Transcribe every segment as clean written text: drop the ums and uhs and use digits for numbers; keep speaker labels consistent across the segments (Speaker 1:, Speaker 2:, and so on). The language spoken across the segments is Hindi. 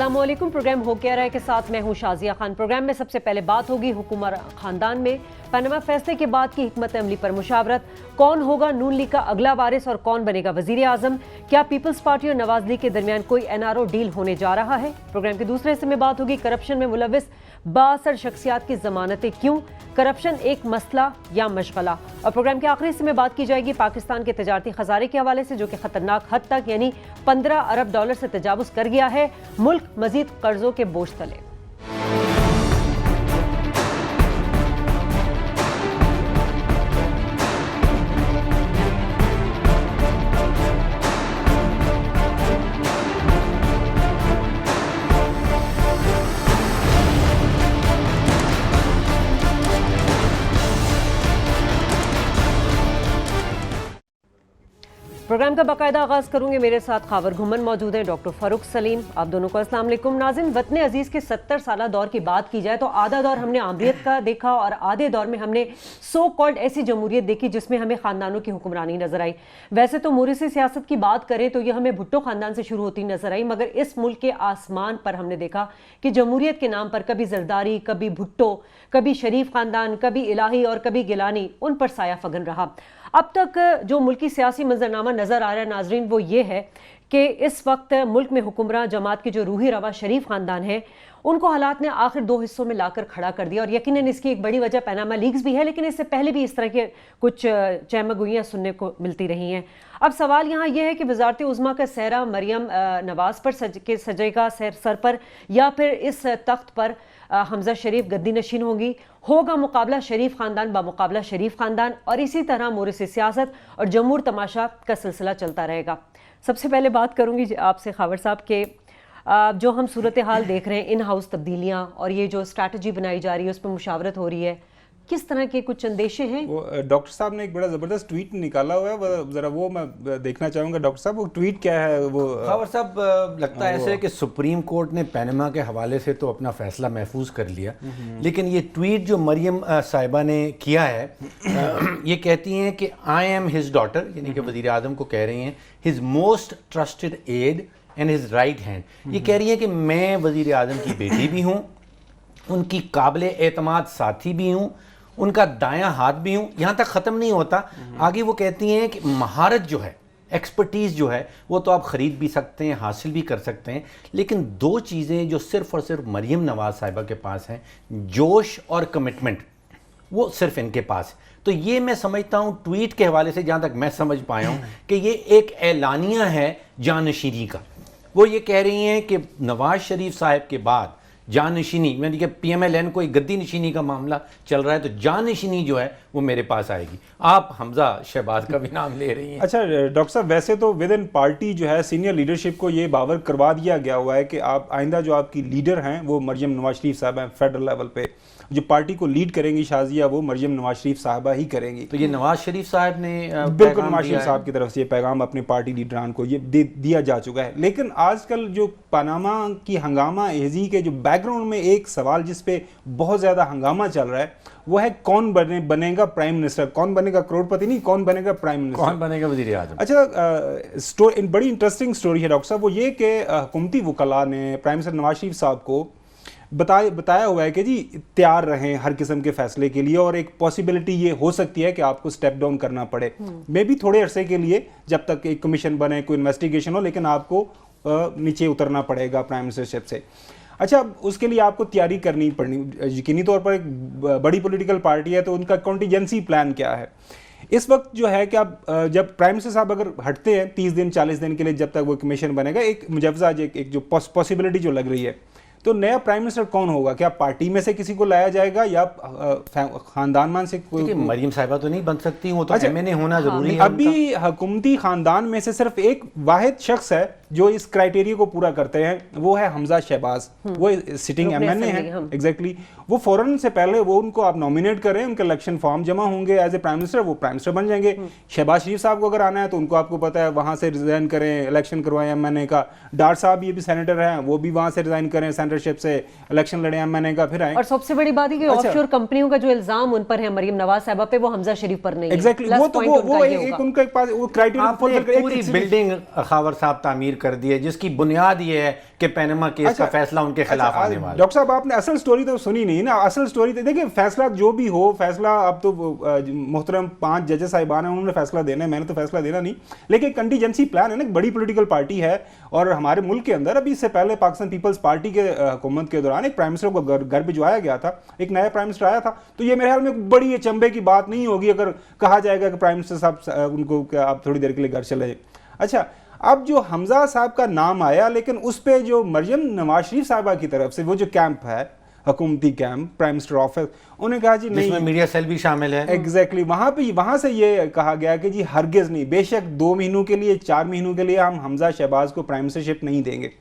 Speaker 1: अस्सलामुअलैकुम। प्रोग्राम हो क्या रहा है के साथ मैं हूं शाजिया खान। प्रोग्राम में सबसे पहले बात होगी हुकूमत खानदान में पनामा फैसले के बाद की हिकमत अमली पर मुशावरत। कौन होगा नून लीग का अगला वारिस और कौन बनेगा वजीर आजम? क्या पीपल्स पार्टी और नवाज लीग के दरमियान कोई एनआरओ डील होने जा रहा है? प्रोग्राम के दूसरे हिस्से में बात होगी करप्शन में मुलविस बासर शख्सियात की जमानतें क्यों, करप्शन एक मसला या मशगला। और प्रोग्राम के आखिरी हिस्से में बात की जाएगी पाकिस्तान के तजारती खजाने के हवाले से, जो कि खतरनाक हद तक यानी 15 अरब डॉलर से तजावुज कर गया है। मुल्क मजीद कर्जों के बोझ तले। प्रोग्राम का बाकायदा आगाज करूंगे। मेरे साथ खावर घुमन मौजूद हैं, डॉक्टर फारूक सलीम। आप दोनों को अस्सलाम वालेकुम। नाज़रीन, वतन अजीज़ के 70 साला दौर की बात की जाए तो आधा दौर हमने आमरीत का देखा और आधे दौर में हमने सो कॉल्ड ऐसी जमहूरियत देखी जिसमें हमें खानदानों की हुक्मरानी नजर आई। वैसे तो मोरिसी सियासत की बात करें तो यह हमें भुट्टो खानदान से शुरू होती नजर आई, मगर इस मुल्क के आसमान पर हमने देखा कि जमहूरियत के नाम पर कभी जरदारी, कभी भुट्टो, कभी शरीफ खानदान, कभी इलाही और कभी गिलानी उन पर साया फगन रहा। अब तक जो मुल्की सियासी मंजरनामा नजर आ रहा है नाजरीन, वो ये है कि इस वक्त मुल्क में हुक्मरान जमात के जो रूही रवा शरीफ खानदान है, उनको हालात ने आखिर दो हिस्सों में लाकर खड़ा कर दिया। और यकीनन इसकी एक बड़ी वजह पनामा लीक्स भी है, लेकिन इससे पहले भी इस तरह के कुछ चहमगोइयाँ सुनने को मिलती रही हैं। अब सवाल यहाँ यह है कि वजारत उज़्मा का सहरा मरियम नवाज पर सजेगा सर पर, या फिर इस तख्त पर हमजा शरीफ गद्दी नशीन होगा मुकाबला शरीफ खानदान बामुकाबला शरीफ खानदान, और इसी तरह मोरिसी सियासत और जमहूर तमाशा का सिलसिला चलता रहेगा। सबसे पहले बात करूंगी आपसे खावर साहब के जो हम सूरत हाल देख रहे हैं, इन हाउस तब्दीलियाँ और ये जो स्ट्रैटेजी बनाई जा रही है उस पर मुशावरत हो रही है, किस तरह के कुछ अंदेशे हैं?
Speaker 2: वो डॉक्टर साहब ने एक बड़ा ज़बरदस्त ट्वीट निकाला हुआ है, ज़रा वो मैं देखना चाहूँगा। डॉक्टर साहब वो ट्वीट क्या है? वो
Speaker 3: खावर साहब लगता है ऐसे कि सुप्रीम कोर्ट ने पनामा के हवाले से तो अपना फैसला महफूज कर लिया, लेकिन ये ट्वीट जो मरियम साहिबा ने किया है, ये कहती हैं कि आई एम हिज डॉटर, यानी कि वज़ीर आज़म को कह रही हैं, his most trusted aide and his right hand. ये कह रही हैं कि मैं वज़ीर आज़म की बेटी भी हूँ, उनकी काबिल एतमाद साथी भी हूँ, उनका दायां हाथ भी हूँ। यहाँ तक ख़त्म नहीं होता, आगे वो कहती हैं कि महारत जो है, एक्सपर्टीज़ जो है, वो तो आप ख़रीद भी सकते हैं, हासिल भी कर सकते हैं, लेकिन दो चीज़ें जो सिर्फ़ और सिर्फ मरियम नवाज साहिबा के पास हैं, जोश और कमिटमेंट, वो सिर्फ इनके पास है। तो ये मैं समझता हूँ ट्वीट के हवाले से, जहाँ तक मैं समझ पाया हूँ, कि ये एक ऐलानिया है जानशीनी का। वो ये कह रही हैं कि नवाज शरीफ साहब के बाद जानशीनी, यानी कि PMLN कोई गद्दी नशीनी का मामला चल रहा है, तो जानशीनी जो है वो मेरे पास आएगी। आप हमजा शहबाज का भी नाम ले रही हैं।
Speaker 2: अच्छा डॉक्टर साहब, वैसे तो विद इन पार्टी जो है सीनियर लीडरशिप को ये बावर करवा दिया गया हुआ है कि आप आइंदा जो आपकी लीडर हैं वो मरियम नवाज शरीफ साहब हैं। फेडरल लेवल पे जो पार्टी को लीड करेंगी शाजिया, वो मरियम नवाज शरीफ साहबा ही करेंगी।
Speaker 3: तो ये नवाज शरीफ साहब ने
Speaker 2: बिल्कुल नवाज शरीफ साहब की तरफ से ये पैगाम अपने पार्टी लीडरान को ये दिया जा चुका है। लेकिन आजकल जो पनामा की हंगामा एजी के जो बैकग्राउंड में एक सवाल जिस पे बहुत ज़्यादा हंगामा चल रहा है, वो है कौन बनेगा प्राइम मिनिस्टर, कौन बनेगा करोड़पति नहीं, कौन बनेगा प्राइम मिनिस्टर,
Speaker 3: कौन बनेगा वज़ीर आज़म।
Speaker 2: अच्छा, बड़ी इंटरेस्टिंग स्टोरी है डॉक्टर साहब। वो ये कि हुकूमती वकला ने प्राइम मिनिस्टर नवाज शरीफ साहब को बताया हुआ है कि जी तैयार रहें हर किस्म के फैसले के लिए, और एक पॉसिबिलिटी ये हो सकती है कि आपको स्टेप डाउन करना पड़े, मे भी थोड़े अरसे के लिए, जब तक एक कमीशन बने, कोई इन्वेस्टिगेशन हो, लेकिन आपको नीचे उतरना पड़ेगा प्राइम मिनिस्टरशिप से। अच्छा, उसके लिए आपको तैयारी करनी पड़नी, यकीनी तौर पर एक बड़ी पॉलिटिकल पार्टी है तो उनका कॉन्टीजेंसी प्लान क्या है इस वक्त जो है कि आप जब प्राइम मिनिस्टर साहब अगर हटते हैं 30 दिन 40 दिन के लिए, जब तक वो कमीशन बनेगा, एक मुजवजा एक जो पॉसिबिलिटी जो लग रही है, तो नया प्राइम मिनिस्टर कौन होगा? क्या पार्टी में से किसी को लाया जाएगा या खानदान मान से कोई?
Speaker 3: मरियम साहिबा तो नहीं बन सकती, वो तो MNA होना जरूरी है।
Speaker 2: अभी हुकूमती खानदान में से सिर्फ एक वाहिद शख्स है जो इस क्राइटेरिया को पूरा करते हैं, वो है हमजा शहबाज। वो सिटिंग MNA है एग्जैक्टली। वो फौरन से पहले वो उनको आप नॉमिनेट करें, उनके इलेक्शन फॉर्म जमा होंगे एज ए प्राइम मिनिस्टर, वो प्राइम मिनिस्टर बन जाएंगे। शहबाज शरीफ साहब को अगर आना है तो उनको आपको पता है वहां से रिजाइन करें, इलेक्शन करवाएं MNA का। डार साहब ये भी सेनेटर हैं, वो भी वहां से रिजाइन करें, सेनेटरशिप से इलेक्शन लड़े MNA का, फिर आए।
Speaker 1: और सबसे बड़ी बात है कि ऑफशोर कंपनियों का जो इल्जाम उन पर है मरियम नवाज साहिबा पे, वो हमजा शरीफ पर नहीं है।
Speaker 2: एग्जैक्टली, वो तो वो एक उनका एक पास वो क्राइटेरिया
Speaker 3: पूरी बिल्डिंग खावर साहब तामीर कर दी है, जिसकी बुनियाद ये है कि पैनमा केस का फैसला उनके खिलाफ आने वाला है।
Speaker 2: डॉक्टर साहब आपने असल स्टोरी तो सुनी नहीं ना। असल स्टोरी तो देखिए, फैसला जो भी हो, फैसला अब तो मोहतरम 5 जजेस साहिबान हैं, उन्होंने फैसला देना है, मैंने तो फैसला देना नहीं। लेकिन कंटीजेंसी प्लान है ना, बड़ी पॉलिटिकल पार्टी है और हमारे मुल्क के अंदर अभी इससे पहले पाकिस्तान पीपल्स पार्टी के हुकूमत के दौरान एक प्राइम मिनिस्टर को घर भिजवाया गया था, एक नया प्राइम मिनिस्टर आया था। तो ये मेरे ख्याल में बड़ी अचंभे की बात नहीं होगी अगर कहा जाएगा कि प्राइम मिनिस्टर साहब उनको आप थोड़ी देर के लिए घर चले। अच्छा, अब जो हमजा साहब का नाम आया, लेकिन उस पे जो मरियम नवाज शरीफ साहबा की तरफ से वो जो कैंप है, हुकूमती कैंप, प्राइम मिनिस्टर ऑफिस, उन्होंने कहा जी नहीं,
Speaker 3: मीडिया सेल भी शामिल है।
Speaker 2: एग्जैक्टली वहां से ये कहा गया कि जी हरगिज नहीं, बेशक 2 महीनों के लिए, 4 महीनों के लिए हम हमजा शहबाज को प्राइम मिनिस्टरशिप नहीं देंगे।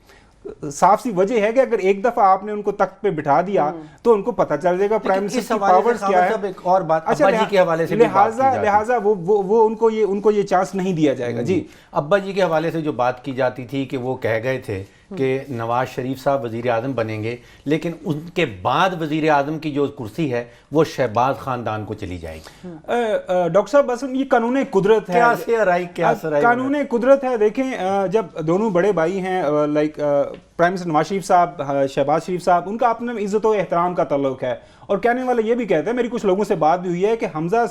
Speaker 2: साफ सी वजह है कि अगर एक दफा आपने उनको तख्त पे बिठा दिया तो उनको पता चल जाएगा प्राइम मिनिस्टर की पावर्स क्या है।
Speaker 3: एक और बात,
Speaker 2: अच्छा,
Speaker 3: अब्बा जी के हवाले से
Speaker 2: लिहाजा वो उनको ये चांस नहीं दिया जाएगा। जी,
Speaker 3: अब्बा जी के हवाले से जो बात की जाती थी कि वो कह गए थे कि नवाज शरीफ साहब वजीर आजम बनेंगे, लेकिन उनके बाद वजीर आजम की जो कुर्सी है वो शहबाज खानदान को चली जाएगी।
Speaker 2: डॉक्टर साहब बस ये कानून कुदरत है,
Speaker 3: क्या
Speaker 2: कानून कुदरत है। देखें, जब दोनों बड़े भाई हैं, like prime minister Nawaz Sharif साहब, शहबाज शरीफ साहब, उनका अपने इज्जत और एहतराम का ताल्लुक है। और कहने वाले ये भी कहते हैं, मेरी कुछ लोगों से बात भी हुई है कि हमजा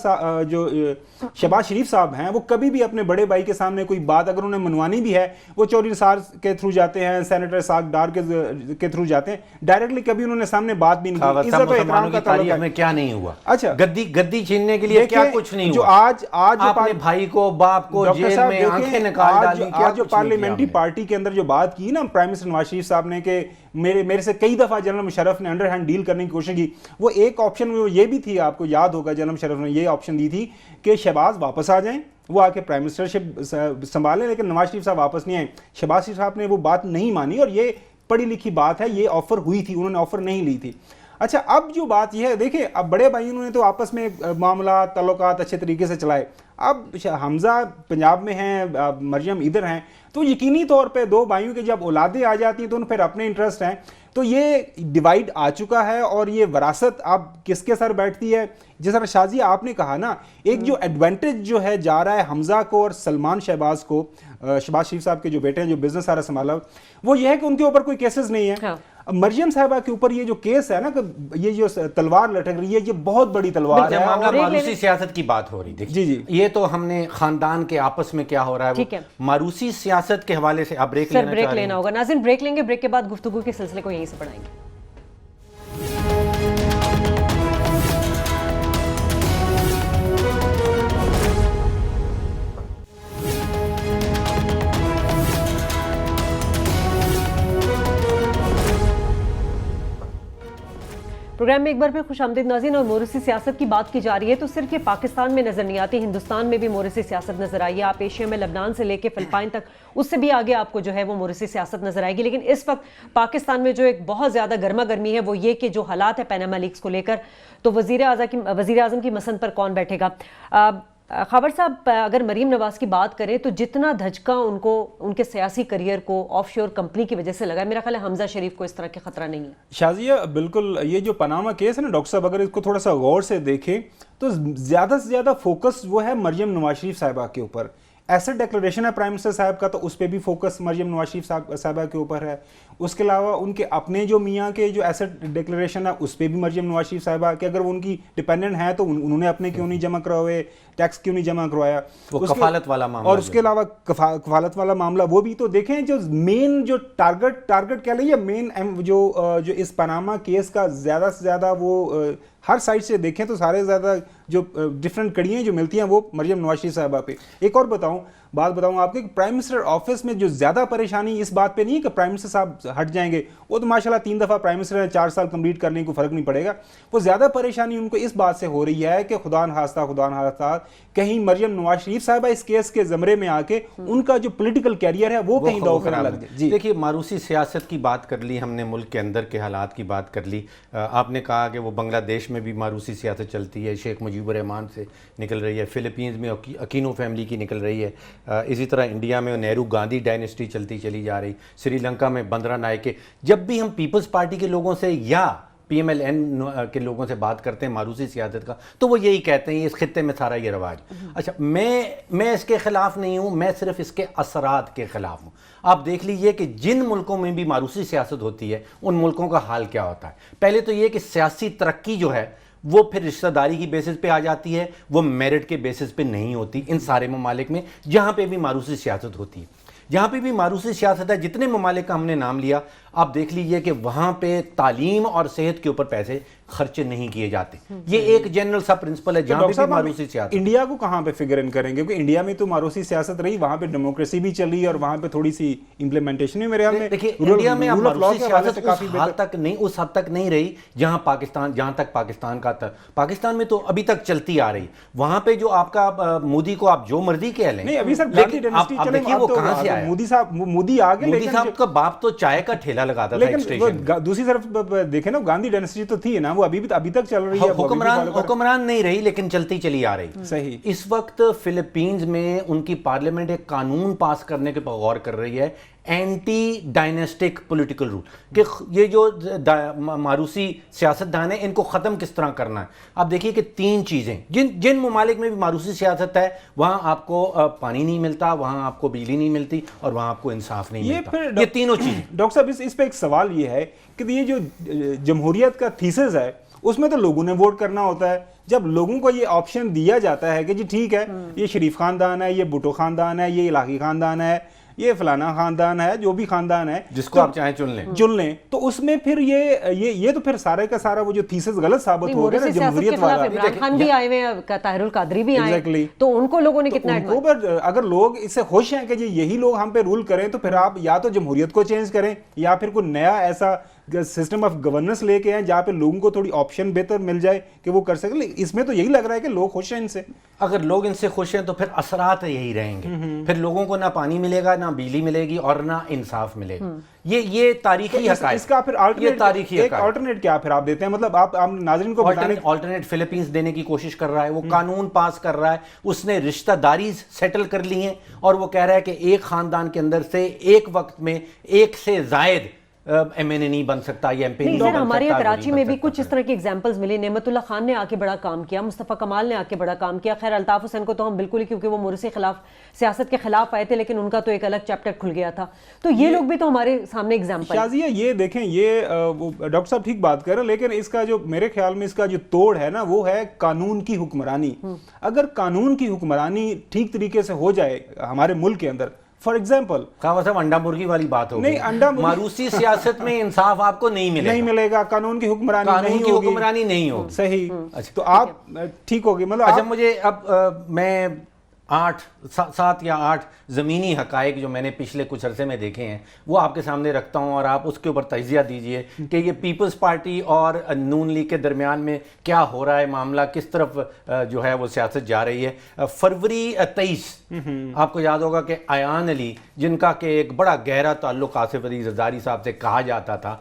Speaker 2: जो शहबाज शरीफ साहब हैं, वो कभी भी अपने बड़े भाई के सामने कोई बात अगर उन्हें मनवानी भी है, वो चौधरी निसार के थ्रू जाते हैं, सेनेटर साक डार के थ्रू जाते हैं, डायरेक्टली कभी उन्होंने सामने बात भी नहीं की। इज्जत और एहतराम का ताल्लुक है।
Speaker 3: में क्या नहीं हुआ?
Speaker 2: अच्छा,
Speaker 3: गद्दी छीनने के लिए क्या कुछ नहीं
Speaker 2: जो
Speaker 3: हुआ?
Speaker 2: आज
Speaker 3: अपने भाई को, बाप को जेल में आंखें निकाल डाली।
Speaker 2: आज जो पार्लियामेंट्री पार्टी के अंदर जो बात की ना प्राइम मिनिस्टर नवाज शरीफ साहब ने कि मेरे से कई दफा जनरल मुशर्रफ ने अंडर हैंड डील करने की कोशिश की, वो एक ऑप्शन में ये भी थी, आपको याद होगा जनरल मुशर्रफ ने ये ऑप्शन दी थी कि शहबाज वापस आ जाएं, वो आके प्राइम मिनिस्टरशिप संभालें, लेकिन नवाज शरीफ साहब वापस नहीं आए। शहबाज शरीफ साहब ने वो बात नहीं मानी और ये पढ़ी लिखी बात है, ये ऑफर हुई थी, उन्होंने ऑफर नहीं ली थी। अच्छा, अब जो बात यह है, देखिए अब बड़े भाइयों ने तो आपस में मामला ताल्लुकात अच्छे तरीके से चलाए। अब हमजा पंजाब में हैं, मरियम इधर हैं, तो यकीनी तौर पे दो भाइयों के जब औलादें आ जाती हैं तो उन फिर अपने इंटरेस्ट हैं, तो ये डिवाइड आ चुका है और ये वरासत अब किसके सर बैठती है। जिस तरह शाजिया आपने कहा ना, एक जो एडवांटेज जो है जा रहा है हमजा को और सलमान शहबाज को, शहबाज शरीफ साहब के जो बेटे हैं जो बिजनेस सारा संभाला, वो ये है कि उनके ऊपर कोई केसेस नहीं है। हाँ। मरियम साहिबा के ऊपर ये जो केस है ना, कि ये जो तलवार लटक रही है, ये बहुत बड़ी तलवार है।
Speaker 3: मामला मारूसी सियासत की बात हो रही थी।
Speaker 2: जी जी,
Speaker 3: ये तो हमने खानदान के आपस में क्या हो रहा है, मारूसी सियासत के हवाले से आप ब्रेक
Speaker 1: लेना होगा। नाज़रीन ब्रेक लेंगे, ब्रेक के बाद गुफ्तगू के सिलसिले को यहीं से बढ़ाएंगे। प्रोग्राम में एक बार फिर खुशामदीद नाज़रीन। और मोरसी सियासत की बात की जा रही है तो सिर्फ ये पाकिस्तान में नजर नहीं आती, हिंदुस्तान में भी मोरसी सियासत नजर आई है। आप एशिया में लबनान से लेके फिलिपाइन तक, उससे भी आगे आपको जो है वो मोरसी सियासत नजर आएगी। लेकिन इस वक्त पाकिस्तान में जो एक बहुत ज्यादा गर्मा गर्मी है वो ये कि जो हालात है पैनामा लीक्स को लेकर, तो वजीर आजम की मसंद पर कौन बैठेगा। खबर साहब, अगर मरीम नवाज की बात करें तो जितना धचका उनको उनके सियासी करियर को ऑफशोर कंपनी की वजह से लगा है, मेरा ख्याल है हमजा शरीफ को इस तरह के खतरा नहीं है। शाजिया
Speaker 2: बिल्कुल, ये जो पनामा केस है ना डॉक्टर साहब, अगर इसको थोड़ा सा गौर से देखें तो ज्यादा से ज्यादा फोकस वो है मरियम नवाज शरीफ साहिबा के ऊपर। एसेट डिक्लेरेशन है प्राइम मिनिस्टर साहब का, तो उस पर भी फोकस मरियम नवाज शरीफ साहिबा के ऊपर है। उसके अलावा उनके अपने जो मियाँ के जो एसेट डिक्लेरेशन है उस पर भी मरियम नवाज शरीफ साहिबा के, अगर वो उनकी डिपेंडेंट है तो उन्होंने अपने क्यों नहीं जमा करवाए, टैक्स क्यों नहीं जमा करवाया,
Speaker 3: कफालत वाला मामला।
Speaker 2: और उसके अलावा कफालत वाला मामला वो भी तो देखें। जो मेन जो टारगेट कह लीजिए, मेन जो इस पनामा केस का ज़्यादा से ज़्यादा वो हर साइड से देखें तो सारे ज़्यादा जो डिफरेंट कड़ियाँ जो मिलती हैं वो मरियम नवाज शरीफ साहिबा पे। एक और बात बताऊं आपके, प्राइम मिनिस्टर ऑफिस में जो ज़्यादा परेशानी इस बात पे नहीं है कि प्राइम मिनिस्टर साहब हट जाएंगे, वो तो माशाल्लाह 3 दफ़ा प्राइम मिनिस्टर है, 4 साल कंप्लीट करने को फ़र्क नहीं पड़ेगा। वो ज़्यादा परेशानी उनको इस बात से हो रही है कि खुदा न खास्ता कहीं मरियम नवाज शरीफ साहिबा इस केस के ज़मरे में आके उनका जो पॉलिटिकल कैरियर है वो कहीं दाव करने लग जाए।
Speaker 3: देखिए, मारूसी सियासत की बात कर ली हमने, मुल्क के अंदर के हालात की बात कर ली। आपने कहा कि वो बांग्लादेश में भी मारूसी सियासत चलती है, शेख मुजीबुर रहमान से निकल रही है, फिलीपींस में अकीनो फैमिली की निकल रही है, इसी तरह इंडिया में नेहरू गांधी डायनेस्टी चलती चली जा रही, श्रीलंका में बंदरा नायके। जब भी हम पीपल्स पार्टी के लोगों से या PMLN के लोगों से बात करते हैं मारूसी सियासत का, तो वो यही कहते हैं इस खित्ते में सारा ये रवाज। अच्छा, मैं इसके खिलाफ नहीं हूँ, मैं सिर्फ इसके असरात के खिलाफ हूँ। आप देख लीजिए कि जिन मुल्कों में भी मारूसी सियासत होती है उन मुल्कों का हाल क्या होता है। पहले तो ये कि सियासी तरक्की जो है वो फिर रिश्तेदारी की बेसिस पे आ जाती है, वो मेरिट के बेसिस पे नहीं होती इन सारे ममालिक में जहाँ पे भी मारूसी सियासत होती है। जहाँ पे भी मारूसी सियासत है, जितने ममालिक का हमने नाम लिया, आप देख लीजिए कि वहाँ पे तालीम और सेहत के ऊपर पैसे खर्चे नहीं किए जाते। ये एक जनरल सा प्रिंसिपल है जहाँ पे भी मारूसी सियासत।
Speaker 2: इंडिया को कहाँ पे फिगर इन करेंगे, क्योंकि इंडिया में तो मारूसी सियासत रही, वहाँ पे डेमोक्रेसी भी चली और वहाँ पे थोड़ी सी इंप्लीमेंटेशन भी मेरे ख्याल में।
Speaker 3: देखिए, इंडिया में अब मारूसी सियासत उस हद तक नहीं रही जहाँ तक पाकिस्तान में तो अभी तक चलती आ रही। वहाँ पे जो आपका मोदी को आप जो मर्जी कह लें,
Speaker 2: नहीं अभी सर गांधी डायनेस्टी चले,
Speaker 3: देखिए वो कहाँ से आया।
Speaker 2: मोदी आ गए,
Speaker 3: मोदी साहब का बाप तो चाय का ठेला लगाता था एक स्टेशन पे।
Speaker 2: दूसरी तरफ देखें ना, गांधी डायनेस्टी तो थी ना, वो अभी तक चल रही है।
Speaker 3: हुक्मरान नहीं रही लेकिन चलती चली आ रही।
Speaker 2: सही।
Speaker 3: इस वक्त फिलीपींस में उनकी पार्लियामेंट एक कानून पास करने के पर गौर कर रही है, एंटी डायनेस्टिक पॉलिटिकल रूल, कि ये जो मारूसी सियासतदान है इनको ख़त्म किस तरह करना है। आप देखिए कि 3 चीज़ें जिन ममालिक में भी मारूसी सियासत है वहाँ आपको पानी नहीं मिलता, वहाँ आपको बिजली नहीं मिलती और वहाँ आपको इंसाफ नहीं मिलता। ये तीनों चीज़ें।
Speaker 2: डॉक्टर साहब इस पे एक सवाल ये है कि ये जो जमहूरियत का थीसिस है उसमें तो लोगों ने वोट करना होता है। जब लोगों को ये ऑप्शन दिया जाता है कि जी ठीक है, ये शरीफ खानदान है, ये भुट्टो खानदान है, ये इलाही खानदान है, ये फलाना खानदान है, जो भी खानदान है
Speaker 3: जिसको आप चाहें चुन लें,
Speaker 2: तो उसमें फिर ये तो फिर सारे का सारा वो जो थीसिस गलत साबित हो गया ना जमहूरियत वाला।
Speaker 1: इमरान खान भी आए हुए हैं, ताहिरुल कादरी भी आए, तो उनको लोगों ने कितना
Speaker 2: उनको पर अगर लोग इससे खुश हैं कि जी यही लोग हम पे रूल करें, तो फिर आप या तो जमहूरियत को चेंज करें या फिर कोई नया ऐसा सिस्टम ऑफ गवर्नेंस लेके आए जहाँ पे लोगों को थोड़ी ऑप्शन बेहतर मिल जाए कि वो कर सके। इसमें तो यही लग रहा है कि लोग खुश हैं इनसे।
Speaker 3: अगर लोग इनसे खुश हैं तो फिर असरात यही रहेंगे, फिर लोगों को ना पानी मिलेगा, ना बिजली मिलेगी और ना इंसाफ मिलेगा। ये तारीखी हक़ाइक़।
Speaker 2: इसका फिर अल्टरनेट क्या फिर आप देते हैं, मतलब आप नाज़रीन को
Speaker 3: अल्टरनेट फिलीपींस देने की कोशिश कर रहा है, वो कानून पास कर रहा है, उसने रिश्तेदारी सेटल कर ली है और वो कह रहा है कि एक खानदान के अंदर से एक वक्त में एक से जायद MNA नहीं बन सकता, ये MP नहीं बन सकता।
Speaker 1: हमारे कराची में भी कुछ इस तरह की एग्जांपल्स मिले। नेमतुल्लाह खान ने आके बड़ा काम किया, मुस्तफ़ा कमाल ने आके बड़ा काम किया। खैर अल्ताफ हुसैन को तो हम बिल्कुल ही, क्योंकि वो मोरसी खिलाफ सियासत के खिलाफ आए थे, लेकिन उनका तो एक अलग चैप्टर खुल गया था। तो ये लोग भी तो हमारे सामने एग्जाम्पल।
Speaker 2: शाजिया ये देखें, ये डॉक्टर साहब ठीक बात कर रहे हैं, लेकिन इसका जो मेरे ख्याल में इसका जो तोड़ है ना वो है कानून की हुक्मरानी। अगर कानून की हुक्मरानी ठीक तरीके से हो जाए हमारे मुल्क के अंदर, फॉर एग्जाम्पल
Speaker 3: साहब अंडा मुर्गी वाली बात हो
Speaker 2: नहीं, अंडा
Speaker 3: मारूसी सियासत में इंसाफ आपको नहीं मिलेगा,
Speaker 2: कानून की हुक्मरानी नहीं होगी। सही। अच्छा, तो आप ठीक होगी, मतलब
Speaker 3: अच्छा मुझे अब मैं 7 या 8 ज़मीनी हक़ाइक़ जो मैंने पिछले कुछ अरसे में देखे हैं वो आपके सामने रखता हूँ और आप उसके ऊपर तजिया दीजिए कि ये पीपल्स पार्टी और नून लीग के दरमियान में क्या हो रहा है, मामला किस तरफ जो है वो सियासत जा रही है। फरवरी 23 आपको याद होगा कि अयान अली, जिनका कि एक बड़ा गहरा ताल्लुक आसिफ अली जरदारी साहब से कहा जाता था,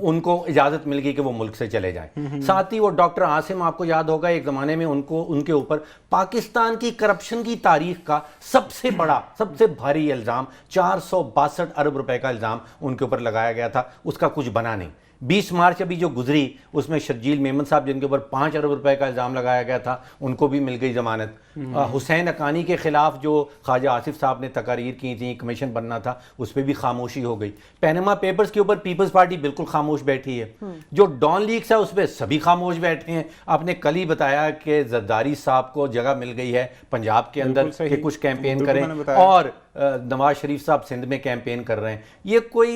Speaker 3: उनको इजाज़त मिल गई कि वो मुल्क से चले जाए। साथ ही वो डॉक्टर आसिम, आपको याद होगा एक ज़माने में उनके ऊपर पाकिस्तान की करप्शन की तारीख का सबसे भारी इल्ज़ाम 462 अरब रुपए का इल्ज़ाम उनके ऊपर लगाया गया था, उसका कुछ बना नहीं। 20 मार्च अभी जो गुजरी उसमें शर्जील मेमन साहब, जिनके ऊपर 5 अरब रुपए का इल्ज़ाम लगाया गया था, उनको भी मिल गई जमानत। हुसैन अकानी के खिलाफ जो ख्वाजा आसिफ साहब ने तकारीर की थी, कमीशन बनना था, उस पर भी खामोशी हो गई। पैनामा पेपर्स के ऊपर पीपल्स पार्टी बिल्कुल खामोश बैठी है। जो डॉन लीक्स है उस पर सभी खामोश बैठे हैं। आपने कल ही बताया कि जरदारी साहब को जगह मिल गई है पंजाब के अंदर कि कुछ कैंपेन करें और नवाज शरीफ साहब सिंध में कैंपेन कर रहे हैं। ये कोई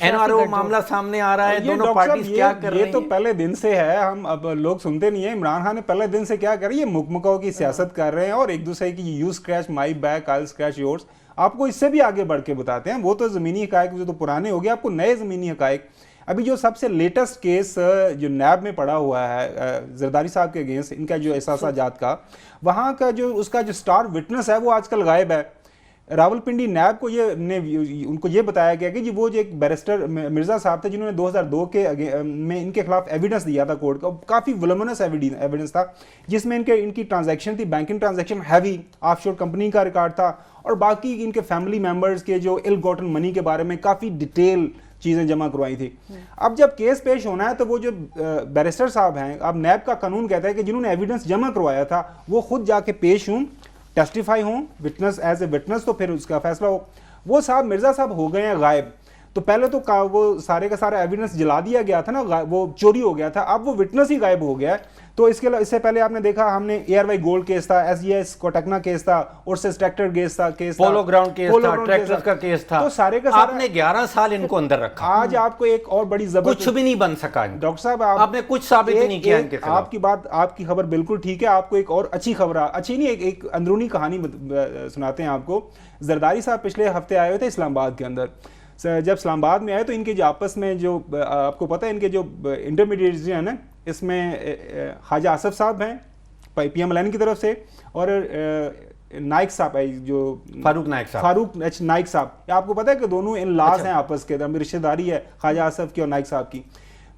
Speaker 3: NRO मामला सामने आ रहा है, दोनों पार्टी क्या कर रही हैं?
Speaker 2: ये तो पहले दिन से है, हम अब लोग सुनते नहीं है। इमरान खान ने पहले दिन से क्या कर रही है, मुकमुकाओं की सियासत कर रहे हैं और एक दूसरे की you scratch my back, I scratch yours. आपको इससे भी आगे बढ़ के बताते हैं, वो तो ज़मीनी हक़ाइक़ जो तो पुराने हो गए, आपको नए ज़मीनी हक़ाइक़। अभी जो सबसे लेटेस्ट केस जो नैब में पड़ा हुआ है जरदारी साहब के अगेंस्ट, इनका जो एहसासात का, वहाँ का जो उसका जो स्टार विटनेस है वो आजकल गायब है। रावलपिंडी नैब को उनको ये बताया गया कि जी वो जो एक बैरिस्टर मिर्ज़ा साहब थे जिन्होंने 2002 के में इनके खिलाफ एविडेंस दिया था कोर्ट का, काफ़ी वोलुमिनस एविडेंस था जिसमें इनकी ट्रांजैक्शन थी, banking transaction heavy, offshore company का रिकॉर्ड था और बाकी इनके फैमिली मेम्बर्स के जो इल गॉटन मनी के बारे में काफ़ी डिटेल चीज़ें जमा करवाई थी। अब जब केस पेश होना है तो वो जो बैरिस्टर साहब हैं, अब नैब का कानून कहता है कि जिन्होंने एविडेंस जमा करवाया था वो खुद जाके पेश हों, टेस्टिफाई हों विटनेस एज ए विटनेस, तो फिर उसका फैसला हो। वो साहब मिर्ज़ा साहब हो गए हैं गायब। तो पहले तो वो सारे का सारा एविडेंस जला दिया गया था ना, वो चोरी हो गया था, अब वो विटनेस ही गायब हो गया है। तो इससे पहले आपने देखा हमने एयरवाई गोल्ड केस था, एसजीएस कोटकना केस था, उर्सेस ट्रैक्टर केस था,
Speaker 3: पोलो ग्राउंड केस था, ट्रैक्टर्स का केस था।
Speaker 2: तो सारे का सारा
Speaker 3: आपने 11 साल इनको अंदर रखा।
Speaker 2: आज आपको एक और बड़ी जबरदस्त,
Speaker 3: कुछ भी नहीं बन सका
Speaker 2: डॉक्टर साहब
Speaker 3: आपने कुछ साबित नहीं किया इनके खिलाफ।
Speaker 2: आपकी बात, आपकी खबर बिल्कुल ठीक है। आपको एक और अच्छी खबर, अच्छी नहीं, एक अंदरूनी कहानी सुनाते हैं आपको। जरदारी साहब पिछले हफ्ते आए हुए थे इस्लामाबाद के अंदर। जब इस्लामाबाद में आए तो इनके जो आपस में जो आपको पता है इनके जो इंटरमीडिएट्स हैं ना, इसमें ख्वाजा आसिफ साहब हैं PMLN की तरफ से, और नाइक साहब है जो फारूक नाइक साहब। आपको पता है कि दोनों इन लॉज हैं आपस के, रिश्तेदारी है ख्वाजा आसिफ की और नाइक साहब की।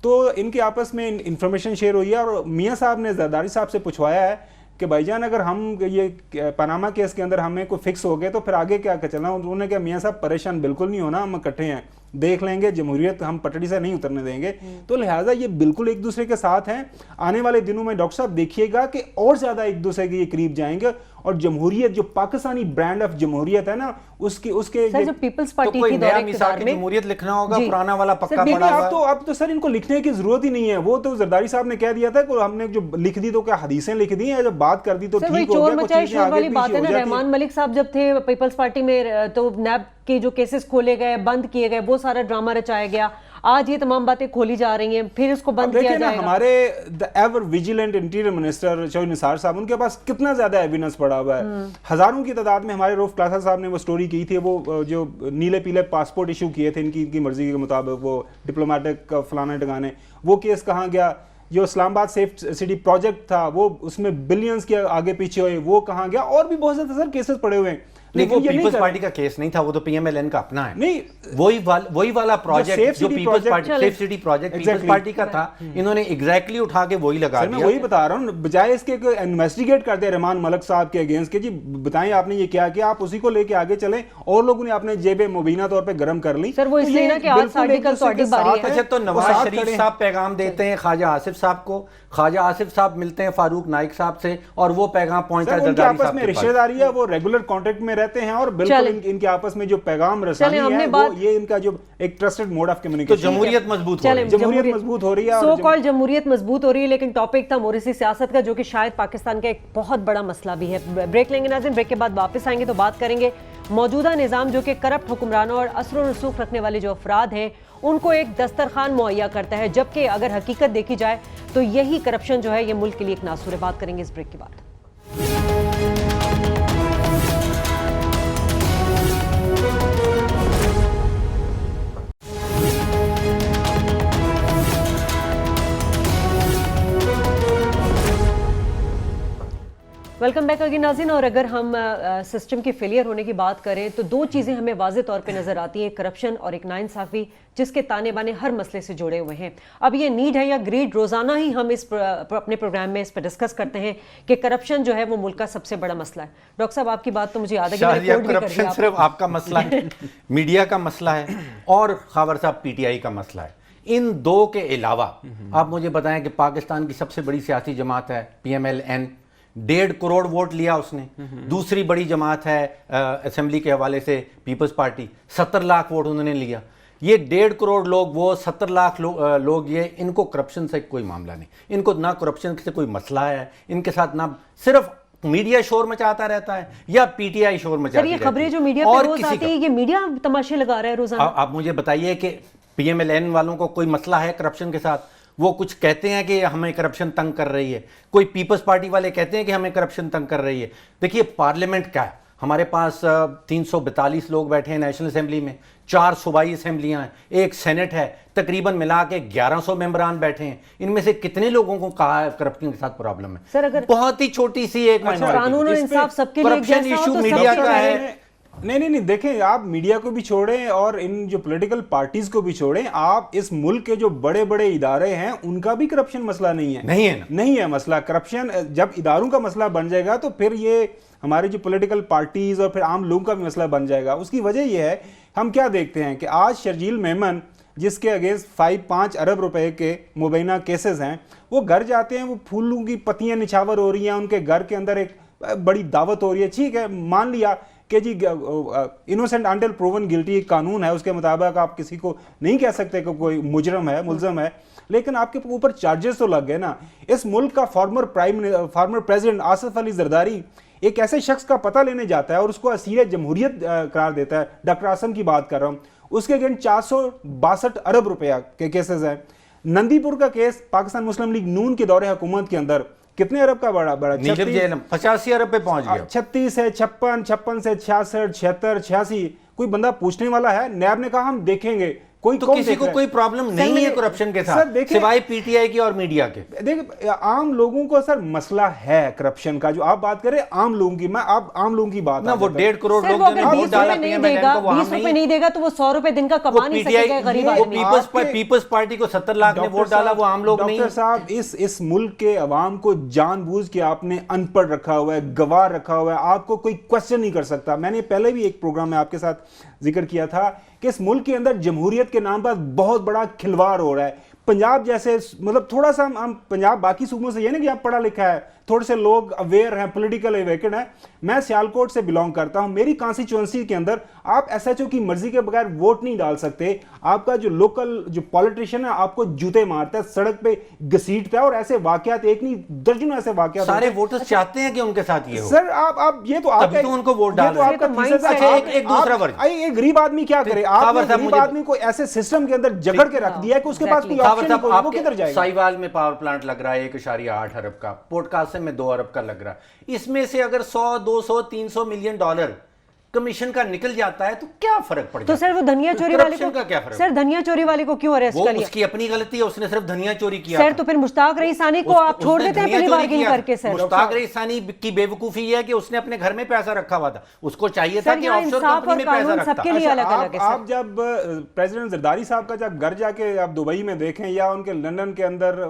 Speaker 2: तो इनके आपस में इंफॉर्मेशन शेयर हुई है और मियाँ साहब ने जरदारी साहब से पूछवाया है कि भाईजान अगर हम ये पनामा केस के अंदर हमें कोई फिक्स हो गए तो फिर आगे क्या चलना। उन्होंने कहा मियाँ साहब परेशान बिल्कुल नहीं होना, हम इकट्ठे हैं, देख लेंगे, जमहूरियत हम पटड़ी से नहीं उतरने देंगे। तो लिहाजा ये बिल्कुल एक दूसरे के साथ हैं। आने वाले दिनों में डॉक्टर साहब देखिएगा कि और ज्यादा एक दूसरे के करीब जाएंगे और जमहूरियत, जो पाकिस्तानी ब्रांड ऑफ जमहूरियत है ना, उसके
Speaker 1: सर जो पीपल्स पार्टी की दौरे इख्तियार में
Speaker 3: जमहूरियत लिखना होगा, पुराना वाला पक्का पड़ा
Speaker 2: हुआ। अब तो सर इनको लिखने की जरूरत ही नहीं है। वो तो जरदारी साहब ने कह दिया था कि हमने जो लिख दी तो क्या हदीसें लिख दी हैं, जब बात कर दी तो ठीक हो गया।
Speaker 1: चोर मचाए शोर वाली बात है ना। रहमान मलिक साहब जब थे पीपल्स पार्टी में तो नैब के जो केसेस खोले गए, बंद किए गए, वो सारा ड्रामा रचाया गया। आज ये तमाम बातें खोली जा रही हैं, फिर इसको बंद किया जाएगा।
Speaker 2: हमारे the ever vigilant interior minister Chaudhry Nisar साहब, उनके पास कितना ज्यादा एविडेंस पड़ा हुआ है, हजारों की तादाद में। हमारे रूफ क्लासा साहब ने वो स्टोरी की थी, वो जो नीले पीले पासपोर्ट इशू किए थे इनकी मर्जी के मुताबिक, वो डिप्लोमेटिक फलाने टगाने, वो केस कहाँ गया। जो इस्लामाबाद सेफ सिटी प्रोजेक्ट था वो उसमें बिलियंस के आगे पीछे हुए, वो कहाँ गया। और भी बहुत ज्यादा सर केसेस पड़े हुए हैं।
Speaker 3: लेकिन वो पीपल्स पार्टी का केस नहीं था, वो तो PMLN का अपना है। नहीं, वही वाला प्रोजेक्ट जो Peoples Party safe city project Peoples Party का था, इन्होंने एग्जैक्टली उठा के वही लगा दिया।
Speaker 2: मैं वही बता रहा हूँ, बजाय इसके इन्वेस्टिगेट करते रहमान मलिक साहब के अगेंस्ट के, जी बताएं आपने ये क्या किया, आप उसी को लेके आगे चले। और लोगों ने अपने जेबें मुबीना तौर पे गर्म कर ली।
Speaker 1: सर वो इसलिए ना कि आज आर्टिकल ਤੁਹਾਡੀ बारी है।
Speaker 3: अच्छा, तो नवाज शरीफ साहब पैगाम देते हैं ख्वाजा आसिफ साहब को, ख्वाजा आसिफ साहब मिलते हैं फारूक नाइक साहब से, और वो पैगाम पहुंचता है जरदारी साहब
Speaker 2: में रिश्तेदारी है, वो रेगुलर कांटेक्ट में रहते हैं और बिल्कुल इनके आपस में जो पैगाम रसानी है वो ये इनका जो एक ट्रस्टेड मोड ऑफ कम्युनिकेशन।
Speaker 3: तो जमहूरियत मजबूत हो रही है,
Speaker 2: जमहूरियत मजबूत हो रही है,
Speaker 1: सो कॉल्ड जमहूरियत मजबूत हो रही है। लेकिन टॉपिक था मोरिसी सियासत का, जो कि शायद पाकिस्तान का एक बहुत बड़ा मसला भी है। ब्रेक लेंगे नाज़रीन, ब्रेक के बाद वापस आएंगे तो बात करेंगे मौजूदा निज़ाम जो कि करप्ट हुक्मरानों और असर रसूख रखने वाले जो अफराद हैं उनको एक दस्तरखान मुहैया करता है, जबकि अगर हकीकत देखी जाए तो यही करप्शन जो है ये मुल्क के लिए एक नासूर है। बात करेंगे इस ब्रेक के बाद। वेलकम बैक अगेन नाज़रीन। और अगर हम सिस्टम के फेलियर होने की बात करें तो दो चीज़ें हमें वाज़े तौर पे नज़र आती हैं, करप्शन और एक नाइंसाफ़ी, जिसके ताने बाने हर मसले से जुड़े हुए हैं। अब ये नीड है या ग्रीड, रोज़ाना ही हम अपने प्रोग्राम में इस पर डिस्कस करते हैं कि करप्शन जो है वो मुल्क का सबसे बड़ा मसला है। डॉक्टर साहब आपकी बात तो मुझे याद है कि
Speaker 3: करप्शन सिर्फ आपका मसला है, मीडिया का मसला है और खबर साहब PTI का मसला है। इन दो के अलावा आप मुझे बताएं कि पाकिस्तान की सबसे बड़ी सियासी जमात है PMLN, 1.5 करोड़ वोट लिया उसने। दूसरी बड़ी जमात है असेंबली के हवाले से पीपल्स पार्टी, 70 लाख वोट उन्होंने लिया। ये 1.5 करोड़ लोग, वो 70 लाख लोग, ये इनको करप्शन से कोई मामला नहीं, इनको ना करप्शन से कोई मसला है, इनके साथ ना सिर्फ मीडिया शोर मचाता रहता है या PTI शोर मचाती रहती है।
Speaker 1: ये खबरें जो मीडिया पे रोज आती है, ये मीडिया तमाशे लगा रहा है रोजाना।
Speaker 3: आप मुझे बताइए कि PMLN वालों को कोई मसला है करप्शन के साथ? वो कुछ कहते हैं कि हमें करप्शन तंग कर रही है, कोई पीपल्स पार्टी वाले कहते हैं कि हमें करप्शन तंग कर रही है। देखिए पार्लियामेंट क्या है, हमारे पास 342 लोग बैठे हैं नेशनल असेंबली में, 4 सूबाई असेंबलियां हैं, एक सेनेट है, तकरीबन मिला के 1100 मेंबरान बैठे हैं। इनमें से कितने लोगों को कहा है करप्शन के साथ प्रॉब्लम है?
Speaker 1: सर अगर
Speaker 3: बहुत ही छोटी सी एक
Speaker 1: कानून और इंसाफ सबके लिए
Speaker 3: करप्शन इशू मीडिया का है।
Speaker 2: नहीं, देखें, आप मीडिया को भी छोड़ें और इन जो पॉलिटिकल पार्टीज को भी छोड़ें, आप इस मुल्क के जो बड़े बड़े इदारे हैं उनका भी करप्शन मसला नहीं है। नहीं है मसला करप्शन। जब इदारों का मसला बन जाएगा तो फिर ये हमारी जो पॉलिटिकल पार्टीज और फिर आम लोगों का भी मसला बन जाएगा। उसकी वजह यह है, हम क्या देखते हैं कि आज शर्जील मेमन जिसके अगेंस्ट 5 अरब रुपए के मुबैना केसेस हैं, वो घर जाते हैं, वो फूलों की पत्तियां निछावर हो रही हैं, उनके घर के अंदर एक बड़ी दावत हो रही है। ठीक है, मान लिया कि जी इनोसेंट अंटिल प्रूवन गिल्टी कानून है, उसके मुताबिक आप किसी को नहीं कह सकते कि कोई मुजरम है, मुलजम है, लेकिन आपके ऊपर चार्जेस तो लग गए ना। इस मुल्क का फॉर्मर प्रेसिडेंट आसिफ अली जरदारी एक ऐसे शख्स का पता लेने जाता है और उसको असीर जमहूरियत करार देता है, डॉक्टर आसम की बात कर रहा हूँ, उसके अगेंस्ट 462 अरब रुपया के केसेस हैं। नंदीपुर का केस पाकिस्तान मुस्लिम लीग नून के दौरे हुकूमत के अंदर कितने अरब का बड़ा
Speaker 3: 85 अरब पे पहुंच गया।
Speaker 2: 36 है, 56 से 66, 76, 86। कोई बंदा पूछने वाला है? नैब ने कहा हम देखेंगे। कोई
Speaker 3: तो किसी को कोई प्रॉब्लम नहीं है करप्शन के साथ, सिवाय पीटीआई की और मीडिया के।
Speaker 2: देखिए, आम लोगों को सर मसला है करप्शन का, जो आप बात करें आम लोगों की, मैं आप आम लोगों की बात
Speaker 3: ना, वो 1.5 करोड़ लोग
Speaker 1: अगर 20 रुपए नहीं देगा, 20 रुपए नहीं देगा तो वो 100 रुपए दिन का कमा नहीं सकेगा गरीब आदमी।
Speaker 3: पीपल्स पार्टी को 70 लाख ने वोट डाला, वो आम लोग नहीं।
Speaker 2: डॉक्टर साहब, इस मुल्क के अवाम को जानबूझ के आपने अनपढ़ रखा हुआ है, गवार रखा हुआ है, आपको कोई क्वेश्चन नहीं कर सकता। मैंने पहले भी एक प्रोग्राम में आपके साथ जिक्र किया था कि इस मुल्क के अंदर जमहूरियत के नाम पर बहुत बड़ा खिलवाड़ हो रहा है। पंजाब जैसे, मतलब थोड़ा सा हम पंजाब बाकी सूबों से, ये ना कि आप पढ़ा लिखा है, थोड़े से लोग अवेयर हैं, पॉलिटिकल अवेकेंड है। मैं सियालकोट से बिलोंग करता हूं, मेरी कॉन्स्टिट्यूएंसी के अंदर आप एसएचओ की मर्जी के बगैर वोट नहीं डाल सकते। आपका जो लोकल जो पॉलिटिशियन है आपको जूते मारता है, सड़क पे घसीटता है, और ऐसे वाकयात एक नहीं दर्जनों ऐसे वाकयात।
Speaker 3: सारे वोटर्स चाहते हैं कि उनके साथ ये हो।
Speaker 2: सर आप ये तो आपका
Speaker 3: तो उनको वोट डाल
Speaker 2: रहे हैं।
Speaker 3: एक दूसरा वर्ग,
Speaker 2: एक गरीब आदमी क्या करे? आपने गरीब आदमी को ऐसे सिस्टम के अंदर जकड़ के रख दिया है कि उसके पास कोई ऑप्शन नहीं, वो किधर जाएगा?
Speaker 3: साहिवाल में पावर प्लांट लग रहा है 1.8 अरब का, पोर्ट कासिम में 2 अरब का लग रहा है। इसमें से अगर 100, 200, 300 मिलियन डॉलर कमीशन का निकल जाता है तो क्या फर्क पड़ जाता है?
Speaker 1: तो सर वो धनिया चोरी वाले को
Speaker 3: क्या फर्क?
Speaker 1: सर धनिया चोरी वाले को क्यों अरेस्ट कर लिया?
Speaker 3: उसकी अपनी गलती है, उसने सिर्फ धनिया चोरी किया।
Speaker 1: सर तो फिर मुश्ताक रईसानी को आप छोड़ देते हैं पहली बार्गेनिंग करके? सर
Speaker 3: मुश्ताक रईसानी की बेवकूफी है कि उसने अपने घर में पैसा रखा हुआ था, उसको चाहिए था कि ऑफशोर कंपनी में पैसा रखता।
Speaker 1: सबके लिए अलग अलग है।
Speaker 2: आप जब प्रेसिडेंट जरदारी साहब का जब घर जाके आप दुबई में देखें, या उनके लंदन के अंदर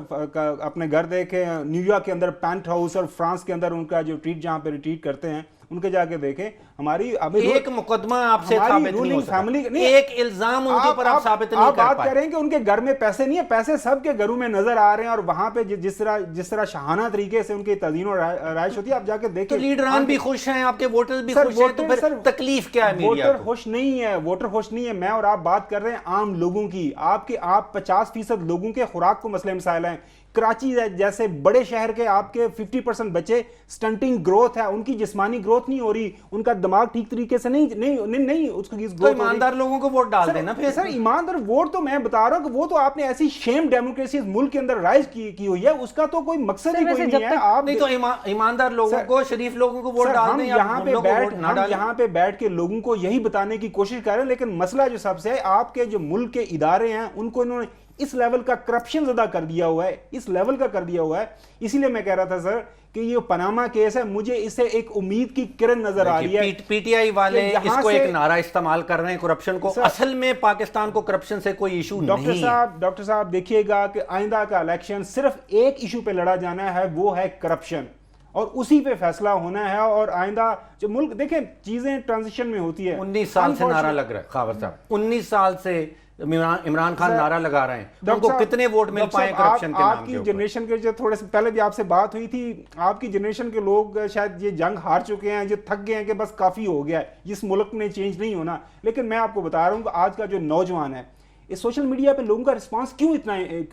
Speaker 2: अपने घर देखें, न्यूयॉर्क के अंदर पेंट हाउस, और फ्रांस के अंदर उनका जो ट्रीट जहां पे रिट्रीट करते हैं, उनके जाके देखें। हमारी
Speaker 3: एक मुकदमा आपसे साबित नहीं हो सकता, एक इल्जाम उनके ऊपर आप साबित नहीं कर पाए।
Speaker 2: आप बात करें कि उनके घर में पैसे नहीं है, पैसे सबके घरों में नजर आ रहे हैं, और वहां पे जिस तरह शाहाना तरीके से उनकी तज़ीन और राइश होती है, आप जाके देखें।
Speaker 3: तो लीडरान भी खुश हैं, आपके वोटर्स भी खुश हैं, तो फिर तकलीफ क्या है?
Speaker 2: वोटर खुश नहीं है, वोटर खुश नहीं है। मैं और आप बात कर रहे हैं आम लोगों की। आप 50% लोगों के खुराक को मसले मसाइल हैं। कराची जैसे बड़े शहर के आपके 50% बच्चे स्टंटिंग ग्रोथ है, उनकी जिस्मानी ग्रोथ नहीं हो रही, उनका दिमाग ठीक तरीके से नहीं उसकी
Speaker 3: तो ईमानदार लोगों को वोट डाल देना फिर।
Speaker 2: सर ईमानदार वोट तो मैं बता रहा हूं कि वो तो आपने ऐसी शेम डेमोक्रेसी इस मुल्क के अंदर राइज की हुई है, उसका तो कोई मकसद ही कोई नहीं है। आप
Speaker 3: नहीं तो ईमानदार लोगों को, शरीफ लोगों को वोट डाल दें।
Speaker 2: यहाँ पे बैठ के लोगों को यही बताने की कोशिश कर रहे हैं, लेकिन मसला जो सबसे है, आपके जो मुल्क के इदारे हैं उनको इन्होंने इस लेवल का करप्शन ज़्यादा कर दिया हुआ है, इस लेवल का कर दिया हुआ है। इसीलिए मैं कह रहा था सर कि ये पनामा केस है, मुझे इससे एक उम्मीद की किरण नजर आ रही है।
Speaker 3: पीटीआई वाले इसको एक नारा इस्तेमाल कर रहे हैं करप्शन को। असल में पाकिस्तान को करप्शन से कोई इशू नहीं है।
Speaker 2: डॉक्टर साहब देखिएगा कि आइंदा का इलेक्शन सिर्फ एक इशू पे लड़ा जाना है, वो है करप्शन, और उसी पे फैसला होना है। और आइंदा जो मुल्क देखें, चीजें ट्रांजिशन में होती है।
Speaker 3: 19 साल से नारा लग रहा है खावर साहब, 19 साल से इमरान खान नारा लगा रहे हैं। उनको कितने वोट मिल पाए करप्शन के नाम के
Speaker 2: आपकी जनरेशन के, जो थोड़े से पहले भी आपसे बात हुई थी, आपकी जनरेशन के लोग शायद ये जंग हार चुके हैं, जो थक गए हैं कि बस काफी हो गया है, इस मुल्क में चेंज नहीं होना। लेकिन मैं आपको बता रहा हूं कि आज का जो नौजवान है, इस सोशल मीडिया पे लोगों का रिस्पांस क्यों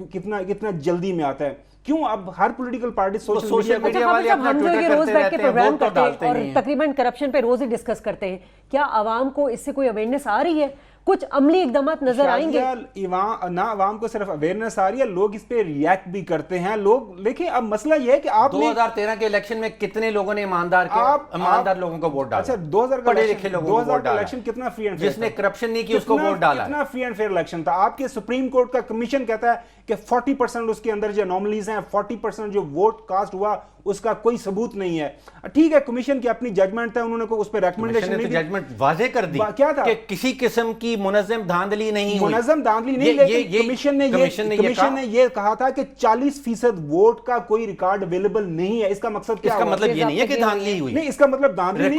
Speaker 2: कितना जल्दी में आता है? क्यों अब हर पॉलिटिकल पार्टी सोशल मीडिया
Speaker 1: वाले अपना ट्विटर रोज बैठ के प्रोग्राम करते हैं और तकरीबन करप्शन पे रोज ही डिस्कस करते हैं। क्या आवाम को इससे कोई अवेयरनेस आ रही है? कुछ अमली इकदामात नजर आएंगे?
Speaker 2: ना आवाम को सिर्फ अवेयरनेस आ रही है, लोग इस पे रिएक्ट भी करते हैं। लोग देखिए, अब मसला यह है कि आप
Speaker 3: 2013 के इलेक्शन में कितने लोगों ने ईमानदार लोगों को वोट डाला?
Speaker 2: अच्छा, 2000 का इलेक्शन कितना फ्री एंड फेयर,
Speaker 3: जिसने करप्शन नहीं की उसको वोट डाला?
Speaker 2: कितना फ्री एंड फेयर इलेक्शन था? आपके सुप्रीम कोर्ट का कमीशन कहता है कि 40% उसके अंदर जो अनोमलीज हैं, 40% जो वोट कास्ट हुआ उसका कोई सबूत नहीं है। ठीक है, कमीशन की अपनी जजमेंट है, उन्होंने को उस पर रेकमेंडेशन नहीं दी,
Speaker 3: जजमेंट वाजे कर दी
Speaker 2: क्या था
Speaker 3: कि किसी किस्म की की मुनज़्ज़म धांधली नहीं हुई।
Speaker 2: मुनज़्ज़म धांधली नहीं, लेकिन कमीशन ने ये कहा था कि 40% वोट का कोई रिकॉर्ड अवेलेबल नहीं है। इसका मकसद क्या?
Speaker 3: इसका मतलब ये नहीं है कि धांधली हुई,
Speaker 2: नहीं, इसका मतलब धांधली नहीं,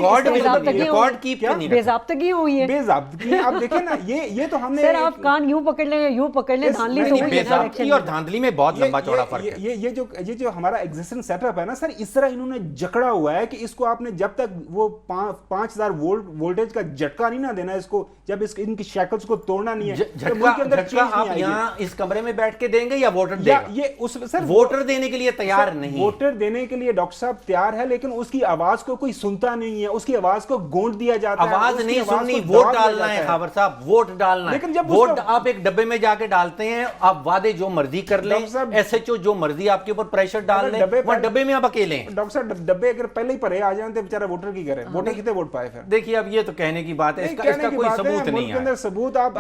Speaker 3: रिकॉर्ड कीप नहीं रखा।
Speaker 1: बेज़ाब्तगी हुई है,
Speaker 2: बेज़ाब्तगी। आप देखें ना, ये तो हमने,
Speaker 1: सर आप कान यूं पकड़ ले, धांधली तो हुई है।
Speaker 3: बेज़ाब्तगी और धांधली में बहुत लंबा चौड़ा फर्क है।
Speaker 2: ये जो हमारा एग्जिस्टिंग सेटअप है ना सर, इस तरह इन्होंने जकड़ा हुआ है कि इसको आपने जब तक वो 5000 वोल्टेज का झटका नहीं ना देना, इसको जब इनकी शैकल्स को तोड़ना नहीं है,
Speaker 3: झटका आप यहाँ इस कमरे में बैठ के देंगे या वोटर देगा?
Speaker 2: ये उस सर
Speaker 3: वोटर देने के लिए तैयार नहीं,
Speaker 2: वोटर देने के लिए डॉक्टर साहब तैयार है, लेकिन उसकी आवाज को कोई सुनता नहीं है, उसकी आवाज को गूंज दिया जाता है।
Speaker 3: आवाज नहीं सुननी, वोट डालना है खावर साहब, वोट डालना है।
Speaker 2: लेकिन जब
Speaker 3: वोट आप एक डब्बे में जाके डालते हैं, आप वादे जो मर्जी कर लें, एसएचओ जो मर्जी आपके ऊपर प्रेशर डाल लें, वहां डब्बे में आप अकेले हैं।
Speaker 2: डॉक्टर साहब डब्बे अगर पहले ही भरे आ जाए तो बेचारा वोटर की करे, वोटर कितने वोट पाए फिर?
Speaker 3: देखिए अब ये तो कहने की बात है, इसका कोई सबूत नहीं है।
Speaker 2: सबूत आप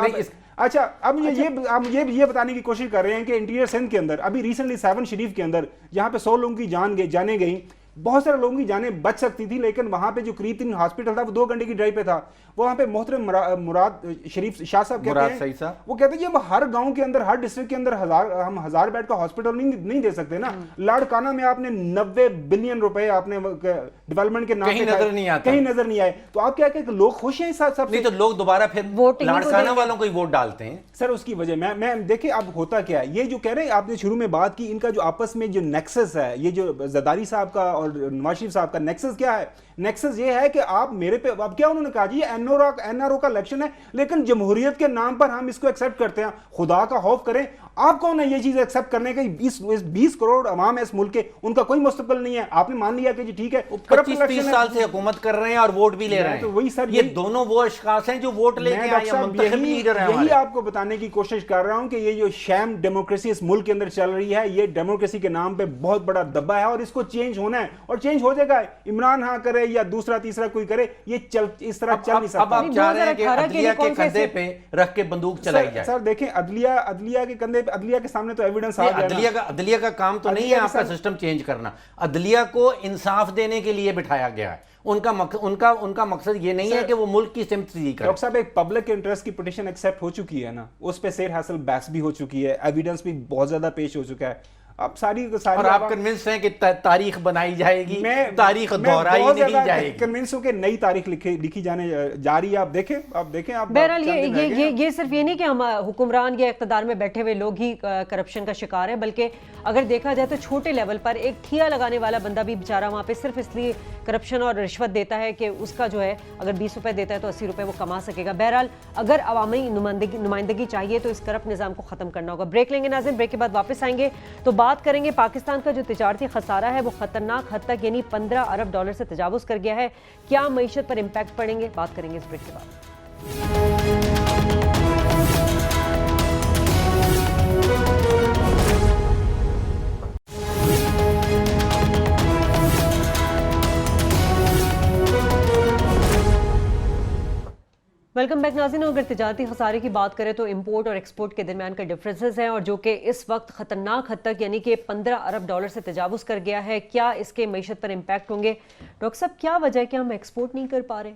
Speaker 2: अच्छा, अब ये बताने की कोशिश कर रहे हैं कि इंटीरियर सिंध के अंदर अभी रिसेंटली 7 शरीफ के अंदर जहां पे 100 लोगों की जाने गई, बहुत सारे लोगों की जानें बच सकती थी, लेकिन वहां पे जो करीब 3 हॉस्पिटल था वो 2 घंटे की ड्राइव पे था। वहां पे मोहतरम मुराद शरीफ शाह साहब कहते हैं, वो कहते हैं कि हर गांव के अंदर, हर डिस्ट्रिक्ट के अंदर हम 1000 बेड का हॉस्पिटल नहीं दे सकते ना। लाड़काना में आपने 90 बिलियन रुपए आपने डेवलपमेंट के नाम पे कहीं नजर नहीं आए। तो आप क्या कहते, लोग खुश हैं सब?
Speaker 3: नहीं तो लोग दोबारा फिर लाड़काना वालों को ही वोट डालते हैं
Speaker 2: सर। उसकी वजह मैं देखिए अब होता क्या है, ये जो कह रहे हैं आपने शुरू में बात की, इनका जो आपस में जो नेक्सस है, ये जो जरदारी साहब का और नवाज शरीफ साहब का नेक्सस क्या है? नेक्सस ये है कि आप मेरे पे, अब क्या उन्होंने कहा जी एनआरओ का इलेक्शन है, लेकिन जमहूरियत के नाम पर हम इसको एक्सेप्ट करते हैं। खुदा का खौफ करें, आप कौन है ये चीज एक्सेप्ट करने के? 20 करोड़ अवाम है इस मुल्क के, उनका कोई मुस्तकबिल नहीं है। आपने मान लिया कि जी ठीक है,
Speaker 3: 25-30 साल से हुकूमत कर रहे हैं और वोट भी ले रहे हैं।
Speaker 2: तो वही सर,
Speaker 3: ये दोनों वो अशखास हैं जो वोट लेके आए हैं, मुंतखब लीडर हैं।
Speaker 2: यही आपको बताने की कोशिश कर रहा हूं कि ये जो शैम डेमोक्रेसी इस मुल्क के अंदर चल रही है, ये डेमोक्रेसी के नाम पे बहुत बड़ा दब्बा है और इसको चेंज होना है, और चेंज हो जाएगा। इमरान हाँ करे या दूसरा तीसरा कोई करे, ये इस तरह चल नहीं सकता।
Speaker 3: अब आप चाह रहे हैं कि अदलिया के कंधे पे रख के बंदूक चलाई जाए।
Speaker 2: सर देखें, अदलिया के कंधे पे, अदलिया के सामने तो एविडेंस आ गया।
Speaker 3: अदलिया का काम तो नहीं है आपका सिस्टम चेंज करना। अदलिया को इंसाफ देने के लिए बिठाया गया है। उनका मकसद ये नहीं है कि वो मुल्क की सिंपैथी करे।
Speaker 2: डॉक्टर साहब, एक पब्लिक इंटरेस्ट की पिटीशन एक्सेप्ट हो चुकी है ना, उस पे सेर हासिल बहस भी हो चुकी है, एविडेंस भी बहुत ज्यादा पेश हो चुका है। अब सारी
Speaker 3: और आप कन्विंस हैं कि तारीख बनाई जाएगी, तारीख दोहराई नहीं जाएगी।
Speaker 2: कन्विंस हूं कि नई तारीख लिखी जाने जा रही है। आप देखें आप
Speaker 1: बहरहाल ये सिर्फ ये नहीं कि हम हुक्मरान या इख्तिदार में बैठे हुए लोग ही करप्शन का शिकार है, बल्कि अगर देखा जाए तो छोटे लेवल पर एक ठिया लगाने वाला बंदा भी बेचारा वहाँ पे सिर्फ इसलिए करप्शन और रिश्वत देता है कि उसका जो है अगर 20 रुपए देता है तो 80 रुपए वो कमा सकेगा। बहरहाल अगर अवामी नुमाइंदगी चाहिए तो इस करप्ट निज़ाम को ख़त्म करना होगा। ब्रेक लेंगे नाज़रीन, ब्रेक के बाद वापस आएंगे तो बात करेंगे पाकिस्तान का जो तिजारती खसारा है वो खतरनाक हद तक यानी 15 अरब डॉलर से तजावुज़ कर गया है। क्या मईशत पर इम्पैक्ट पड़ेंगे, बात करेंगे इस ब्रेक के बाद। वेलकम बैक नाज़रीन। अगर तिजारती खसारे की बात करें तो इंपोर्ट और एक्सपोर्ट के दरमियान का डिफरेंसेस हैं और जो कि इस वक्त ख़तरनाक हद तक यानी कि 15 अरब डॉलर से तजावुज़ कर गया है। क्या इसके मईशत पर इम्पैक्ट होंगे? डॉक्टर साहब, क्या वजह है कि हम एक्सपोर्ट नहीं कर पा रहे?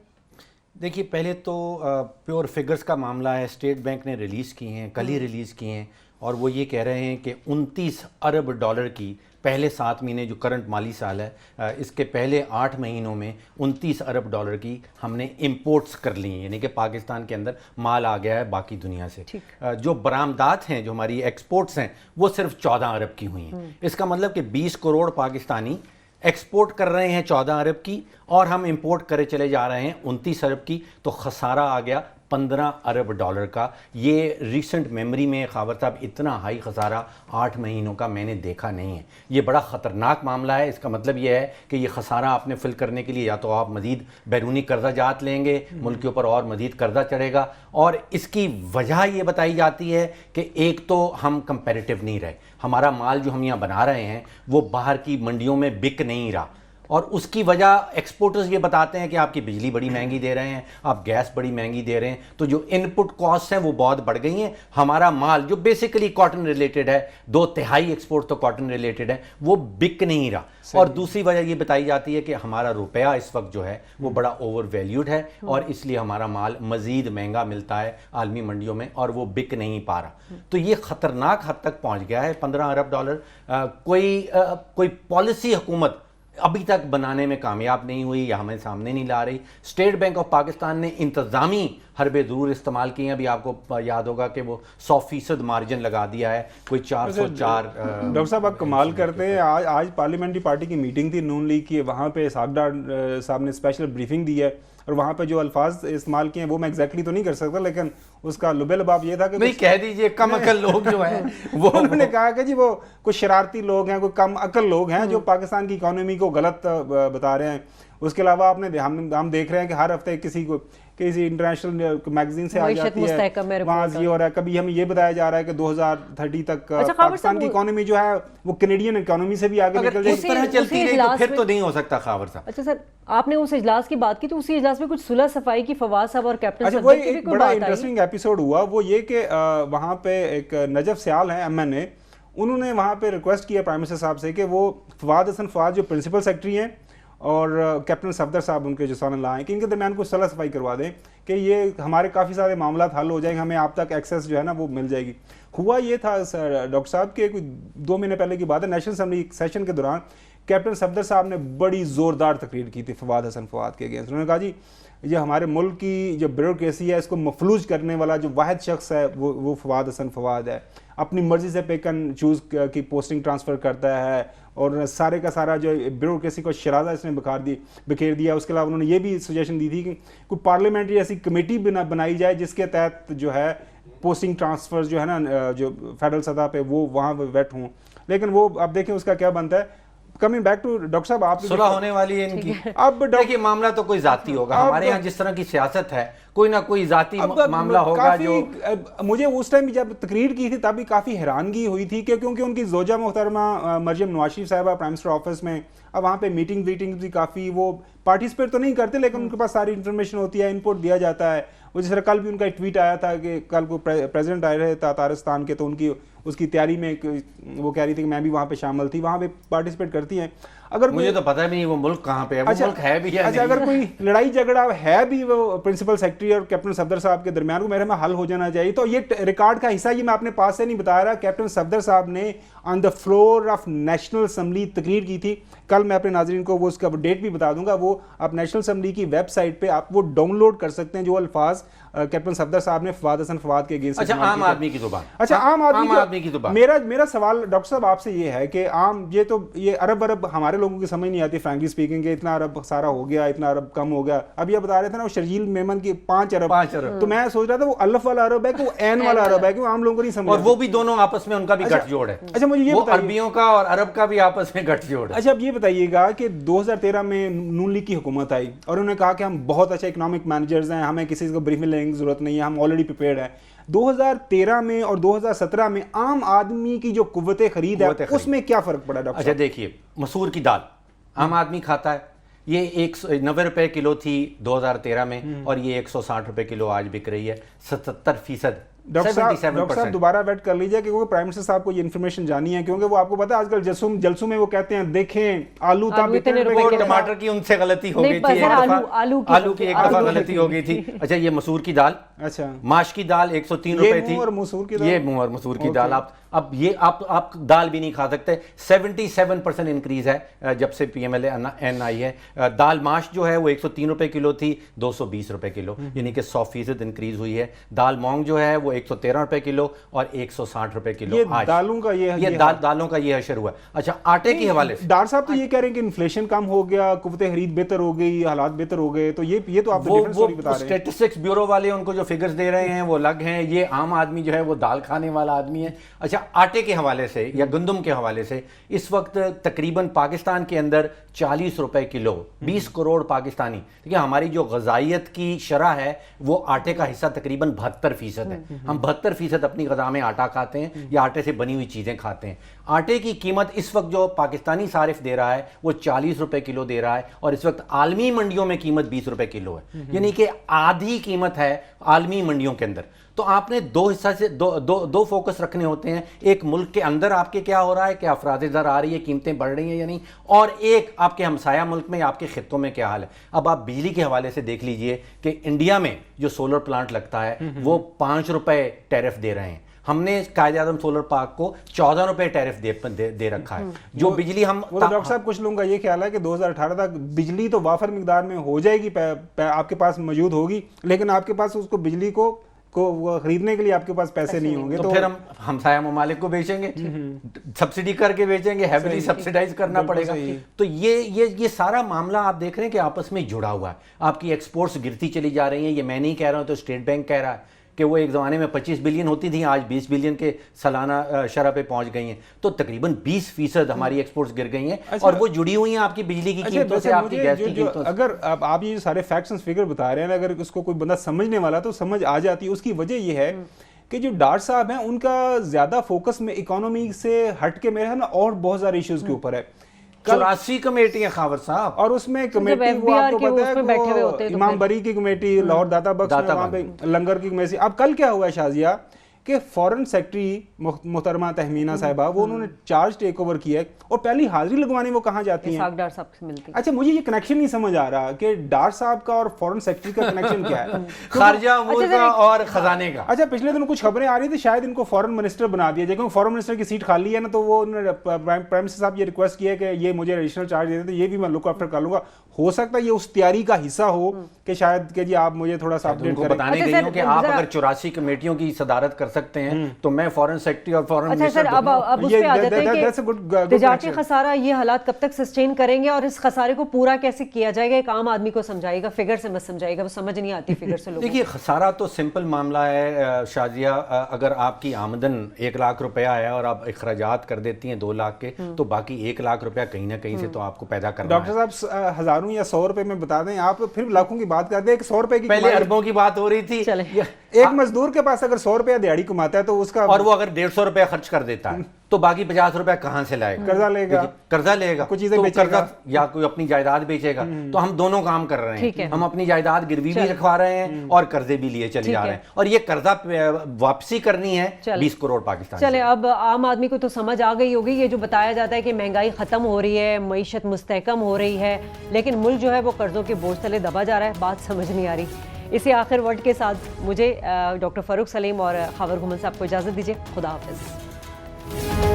Speaker 3: देखिए, पहले तो प्योर फिगर्स का मामला है, स्टेट बैंक ने रिलीज़ किए हैं, कल ही रिलीज़ किए हैं, और वो ये कह रहे हैं कि 29 अरब डॉलर की पहले 7 महीने जो करंट माली साल है इसके पहले 8 महीनों में 29 अरब डॉलर की हमने इंपोर्ट्स कर ली हैं, यानी कि पाकिस्तान के अंदर माल आ गया है बाकी दुनिया से। जो बरामदात हैं, जो हमारी एक्सपोर्ट्स हैं, वो सिर्फ 14 अरब की हुई हैं। इसका मतलब कि 20 करोड़ पाकिस्तानी एक्सपोर्ट कर रहे हैं 14 अरब की और हम इंपोर्ट करे चले जा रहे हैं 29 अरब की, तो खसारा आ गया 15 अरब डॉलर का। ये रिसेंट मेमोरी में खावर साहब इतना हाई खसारा 8 महीनों का मैंने देखा नहीं है। ये बड़ा ख़तरनाक मामला है। इसका मतलब ये है कि ये खसारा आपने फिल करने के लिए या तो आप मज़ीद बैरूनी कर्जा जात लेंगे, मुल्क के ऊपर और मज़ीद कर्जा चढ़ेगा, और इसकी वजह ये बताई जाती है कि एक तो हम कंपेरेटिव नहीं रहे, हमारा माल जो हम यहाँ बना रहे हैं वो बाहर की मंडियों में बिक नहीं रहा, और उसकी वजह एक्सपोर्टर्स ये बताते हैं कि आपकी बिजली बड़ी महंगी दे रहे हैं, आप गैस बड़ी महंगी दे रहे हैं, तो जो इनपुट कॉस्ट हैं वो बहुत बढ़ गई हैं। हमारा माल जो बेसिकली कॉटन रिलेटेड है, 2/3 एक्सपोर्ट तो कॉटन रिलेटेड है, वो बिक नहीं रहा। और दूसरी वजह ये बताई जाती है कि हमारा रुपया इस वक्त जो है वो बड़ा ओवर वैल्यूड है और इसलिए हमारा माल मजीद महंगा मिलता है आलमी मंडियों में और वो बिक नहीं पा रहा। तो ये खतरनाक हद तक पहुंच गया है। $15 अरब कोई पॉलिसी हुकूमत अभी तक बनाने में कामयाब नहीं हुई या हमें सामने नहीं ला रही। स्टेट बैंक ऑफ पाकिस्तान ने इंतजामी हरबे ज़रूर इस्तेमाल किए हैं। अभी आपको याद होगा कि वो 100% मार्जिन लगा दिया है, कोई 404।
Speaker 2: डॉक्टर साहब आप कमाल करते हैं। आज पार्लियामेंट्री पार्टी की मीटिंग थी नून लीग की, वहाँ पे सागडार साहब ने स्पेशल ब्रीफिंग दी है और वहाँ पे जो अल्फाज इस्तेमाल किए हैं वो मैं एग्जैक्टली तो नहीं कर सकता, लेकिन उसका लुबेलबाब ये था कि
Speaker 3: नहीं कह दीजिए कम अकल लोग जो हैं वो
Speaker 2: उन्होंने कहा कि जी वो कुछ शरारती लोग हैं, कोई कम अकल लोग हैं जो पाकिस्तान की इकोनॉमी को गलत बता रहे हैं। उसके अलावा आपने हम देख रहे हैं कि हर हफ्ते किसी इंटरनेशनल मैगजीन से आ जाती है, वहाँ ये हो रहा है। कभी हमें ये बताया जा रहा है कि 2030 तक पाकिस्तान की इकोनॉमी जो है वो कैनेडियन इकोनॉमी से भी आगे निकल जाएगी।
Speaker 3: इस तरह चलती रही तो फिर तो नहीं हो सकता खावर साहब।
Speaker 1: अच्छा सर, आपने उस इजलास की बात की तो उसी इजलास में कुछ सुलह सफाई की फवाद साहब और कैप्टन
Speaker 2: अच्छा, वो एक बड़ा इंटरेस्टिंग एपिसोड हुआ। वो ये कि वहाँ पे एक नजफ सियाल है MNA, उन्होंने वहाँ पे रिक्वेस्ट किया प्राइम मिनिस्टर साहब से कि वो फवाद हसन फवाद जो प्रिंसिपल सेक्रेटरी हैं और कैप्टन सफदर साहब उनके जो सन-इन-लॉ हैं कि इनके दरमियान कुछ सलाह सफाई करवा दें कि ये हमारे काफ़ी सारे मामला हल हो जाएंगे, हमें आप तक एक्सेस जो है ना वो मिल जाएगी। हुआ ये था डॉक्टर साहब के कोई 2 महीने पहले की बात है, नेशनल असेंबली सेशन के दौरान कैप्टन सफदर साहब ने बड़ी ज़ोरदार तकरीर की थी फवाद हसन फवाद के अगेंस्ट। उन्होंने कहा जी ये हमारे मुल्क की जो ब्यूरोक्रेसी है इसको मफलूज करने वाला जो वाहिद शख्स है वो फवाद हसन फवाद है। अपनी मर्जी से पिक एंड चूज़ की पोस्टिंग ट्रांसफ़र करता है और सारे का सारा जो ब्यूरोक्रेसी को शराजा इसने बिखेर दिया। उसके अलावा उन्होंने ये भी सजेशन दी थी कि कोई पार्लियामेंट्री ऐसी कमेटी बनाई जाए जिसके तहत जो है पोस्टिंग ट्रांसफ़र जो है ना जो फेडरल सतह पे वो वहाँ वेट हों। लेकिन वो अब देखें उसका क्या बनता है। कमिंग बैक टू डॉक्टर साहब, आप
Speaker 3: सुलह होने वाली है इनकी।
Speaker 2: अब
Speaker 3: देखिए मामला तो कोई जाती होगा, हमारे यहाँ जिस तरह की सियासत है कोई ना कोई जाती मामला होगा। जो
Speaker 2: मुझे उस टाइम जब तकरीर की थी तभी काफ़ी हैरानगी हुई थी कि क्योंकि उनकी जोजा मोहतरमा मरियम नवाज शरीफ साहिबा प्राइम मिनिस्टर ऑफिस में, अब वहाँ पे मीटिंग भी काफ़ी वो पार्टिसिपेट तो नहीं करते लेकिन उनके पास सारी इन्फॉर्मेशन होती है, इनपुट दिया जाता है। वो जिस तरह कल भी उनका एक ट्वीट आया था कि कल को प्रेसिडेंट आए रहे तातारिस्तान के, तो उसकी तैयारी में वो कह रही थी कि मैं भी वहाँ पे शामिल थी, वहाँ पे पार्टिसिपेट करती हैं। अगर
Speaker 3: मुझे तो पता भी नहीं वो मुल्क कहाँ पे है, वो मुल्क है भी या
Speaker 2: अच्छा
Speaker 3: नहीं।
Speaker 2: अगर कोई लड़ाई झगड़ा है भी वो प्रिंसिपल सेक्रेटरी और कैप्टन सफदर साहब के दरमियान को मेरे में हल हो जाना चाहिए। तो ये रिकॉर्ड का हिस्सा, ये मैं अपने पास से नहीं बता रहा, कैप्टन सफदर साहब ने on the floor of national assembly तकरीर की थी। कल मैं अपने नाजरीन को वो उसका डेट भी बता दूंगा, वो आप नेशनल असेंबली की वेबसाइट पे आप वो डाउनलोड कर सकते हैं जो अल्फाज कैप्टन सफदर साहब ने फवाद हसन फवाद के अगेंस्ट।
Speaker 3: अच्छा आम आदमी की जुबान।
Speaker 2: अच्छा आम आदमी
Speaker 3: की जुबान।
Speaker 2: मेरा सवाल डॉक्टर साहब आपसे ये है कि ये अरब हमारे लोगों की समझ नहीं आती फ्रैंकली स्पीकिंग के इतना अरब सारा हो गया, इतना अरब कम हो गया। अभी आप बता रहे थे ना वो शर्जील मेमन की 5 अरब, तो मैं सोच रहा था वो अल्फ वाला अरब है कि वो एन वाला अरब है कि वो आम लोगों को नहीं समझ।
Speaker 3: और वो भी दोनों आपस में उनका भी गठजोड़ है।
Speaker 2: अच्छा मुझे ये बताइए,
Speaker 3: अरबियों का और अरब का भी आपस में गठजोड़ है।
Speaker 2: अच्छा अब ये बताइएगा कि 2013 में नून लीग की हुकूमत आई और उन्होंने कहा कि हम बहुत अच्छे इकोनॉमिक मैनेजर्स हैं, हमें किसी को ब्रीफिंग लेने की जरूरत नहीं है, हम ऑलरेडी प्रिपेयर्ड है। 2013 में और 2017 में आम आदमी की जो कुव्वते खरीद है उसमें क्या फर्क पड़ा डॉक्टर? अच्छा
Speaker 3: देखिए मसूर की दाल आम आदमी खाता है, ये 190 रुपए किलो थी 2013 में और ये 160 रुपए किलो आज बिक रही है, 77%।
Speaker 2: डॉक्टर साहब दोबारा वेट कर लीजिए क्योंकि प्राइम मिनिस्टर साहब को ये इन्फॉर्मेशन जानी है, क्योंकि वो आपको पता है आजकल जलसों में वो कहते हैं देखें आलू
Speaker 3: टमाटर की उनसे गलती हो गई थी, आलू की एक दफा गलती हो गई थी। अच्छा ये मसूर की दाल,
Speaker 2: अच्छा माश
Speaker 3: की दाल 103 रुपए थी, ये मूंग मसूर की दाल अब ये आप दाल भी नहीं खा सकते। 77% इंक्रीज है जब से PMLN आई है। दाल माश जो है वो 103 रुपए किलो थी, 220 रुपए किलो, यानी कि 100% इंक्रीज हुई है। दाल मूंग जो है वो 113 रुपए किलो और 160 रुपए किलो।
Speaker 2: आज दालों का
Speaker 3: दालों का ये अशर हुआ। अच्छा आटे के हवाले से
Speaker 2: डॉक्टर साहब तो ये कह रहे हैं कि इन्फ्लेशन कम हो गया, कुव्वते खरीद बेहतर हो गई, हालात बेहतर हो गए, तो ये तो आप
Speaker 3: स्टैटिस्टिक्स ब्यूरो वाले उनको जो फिगर्स दे रहे हैं वो अलग हैं, ये आम आदमी जो है वो दाल खाने वाला आदमी है। अच्छा, आटे के हवाले से या गंदम के हवाले से इस वक्त तकरीबन पाकिस्तान के अंदर 40 रुपए किलो, 20 करोड़ पाकिस्तानी, देखिए हमारी जो ग़िज़ाइयत की शरह है वो आटे का हिस्सा तकरीबन 72% है। हम 72% अपनी ग़िज़ा में आटा खाते हैं या आटे से बनी हुई चीज़ें खाते हैं। आटे की कीमत इस वक्त जो पाकिस्तानी सारिफ दे रहा है वो 40 रुपए किलो दे रहा है और इस वक्त आलमी मंडियों में कीमत 20 रुपए किलो है, यानी कि आधी कीमत है आलमी मंडियों के अंदर। तो आपने दो हिस्सा से दो फोकस रखने होते हैं, एक मुल्क के अंदर आपके क्या हो रहा है, क्या अफराज़ दर आ रही है, कीमतें बढ़ रही हैं या नहीं, और एक आपके हमसाया मुल्क में, आपके खित्तों में क्या हाल है। अब आप बिजली के हवाले से देख लीजिए कि इंडिया में जो सोलर प्लांट लगता है वो 5 रुपए टैरिफ दे रहे हैं, हमने कायदे आज़म सोलर पार्क को 14 रुपए टैरिफ दे रखा है। जो बिजली हम
Speaker 2: वो तो डॉक्टर साहब कुछ लोगों का ये ख्याल है कि 2018 तक बिजली तो वाफर मिकदार में हो जाएगी, आपके पास मौजूद होगी, लेकिन आपके पास उसको बिजली को खरीदने के लिए आपके पास पैसे नहीं होंगे,
Speaker 3: तो फिर हम हमसाया ममालिक को बेचेंगे, सब्सिडी करके बेचेंगे, हैविली सब्सिडाइज करना पड़ेगा। तो ये सारा मामला आप देख रहे हैं कि आपस में जुड़ा हुआ है। आपकी एक्सपोर्ट्स गिरती चली जा रही हैं, ये मैं नहीं कह रहा हूं, तो स्टेट बैंक कह रहा है कि वो एक ज़माने में 25 बिलियन होती थी, आज 20 बिलियन के सालाना शरह पे पहुंच गई हैं। तो तकरीबन 20% हमारी एक्सपोर्ट्स गिर गई हैं। अच्छा, और वो जुड़ी हुई हैं आपकी बिजली की कीमतों से, आपकी गैस की कीमतों से।
Speaker 2: अगर आप ये सारे फैक्ट्स एंड फिगर बता रहे हैं, अगर उसको कोई बंदा समझने वाला तो समझ आ जाती है। उसकी वजह यह है कि जो डार साहब हैं उनका ज्यादा फोकस में इकोनॉमी से हट के मेरे है ना और बहुत सारे इश्यूज के ऊपर है।
Speaker 3: 84 कमेटियां खावर साहब,
Speaker 2: और उसमें कमेटी वो आपको पता है कि इमाम बरी की कमेटी, लाहौर दाता बख्श में वहाँ पे लंगर की कमेटी। अब कल क्या हुआ है शाजिया कि फॉरेन सेक्रेटरी मोहतरमा तहमीना साहिबा वो उन्होंने चार्ज टेक ओवर किया है और पहली हाजिरी लगवाने वो कहाँ जाती हैं?
Speaker 1: डार साहब से मिलती।
Speaker 2: अच्छा, मुझे ये कनेक्शन नहीं समझ आ रहा कि डार साहब का और फॉरेन सेक्रेटरी का कनेक्शन क्या है?
Speaker 3: खारजा अमूर का और खजाने का।
Speaker 2: अच्छा, पिछले दिनों कुछ खबरें आ रही थी शायद इनको फॉरेन मिनिस्टर बना दिया जाए, क्योंकि फॉरेन मिनिस्टर की सीट खाली है ना, तो वो प्राइम मिनिस्टर साहब ये रिक्वेस्ट किया कि ये मुझे एडिशनल चार्ज दे दें, तो ये भी मैं लुक आफ्टर कर लूंगा। हो सकता है ये उस तैयारी का हिस्सा हो कि शायद कि जी आप मुझे थोड़ा सा अपडेट करें।
Speaker 3: बताने गई हूं कि आप अगर 84 कमेटियों की सदारत कर सकते हैं तो मैं फॉरेन सेक्रेटरी और फॉरेन मिनिस्टर।
Speaker 1: अब उस पे आ जाते हैं कि तिजारती खसारा ये हालात कब तक सस्टेन करेंगे और इस खसारे को पूरा कैसे किया जाएगा? एक आम आदमी को समझाएगा, फिगर से मत समझाएगा, वो समझ नहीं आती फिगर से।
Speaker 3: देखिए, खसारा तो सिंपल मामला है शाजिया, अगर आपकी आमदन 1 लाख रुपया है और आप अखराजात कर देती हैं 2 लाख के, तो बाकी 1 लाख रुपया कहीं ना कहीं से तो आपको पैदा करना है।
Speaker 2: डॉक्टर साहब हजारों या 100 रुपए में बता दें, आप फिर लाखों की बात करते हैं। 100 रुपए की
Speaker 3: पहले अरबों की बात हो रही थी।
Speaker 2: एक मजदूर के पास अगर 100 रुपया दिहाड़ी कमाता है तो उसका,
Speaker 3: और वो अगर 150 रुपया खर्च कर देता है तो बाकी 50 रुपया कहां से लाएगा? कर्जा लेगा,
Speaker 2: कुछ चीजें बेचेगा
Speaker 3: या कोई अपनी जायदाद बेचेगा। तो हम दोनों काम कर रहे हैं, हम अपनी जायदाद गिरवी भी रखवा रहे हैं और कर्जे भी लिए चले जा रहे हैं, और ये कर्जा वापसी करनी है 20 करोड़ पाकिस्तान।
Speaker 1: चले, अब आम आदमी को तो समझ आ गई होगी। ये जो बताया जाता है कि महंगाई खत्म हो रही है, मईशत मुस्तहकम हो रही है, लेकिन मुल्क जो है वो कर्जों के बोझ तले दबा जा रहा है, बात समझ नहीं आ रही। इसी आखिर वर्ड के साथ मुझे डॉक्टर फ़ारूक सलीम और खावर घुमन साहब को इजाज़त दीजिए। खुदा हाफिज़।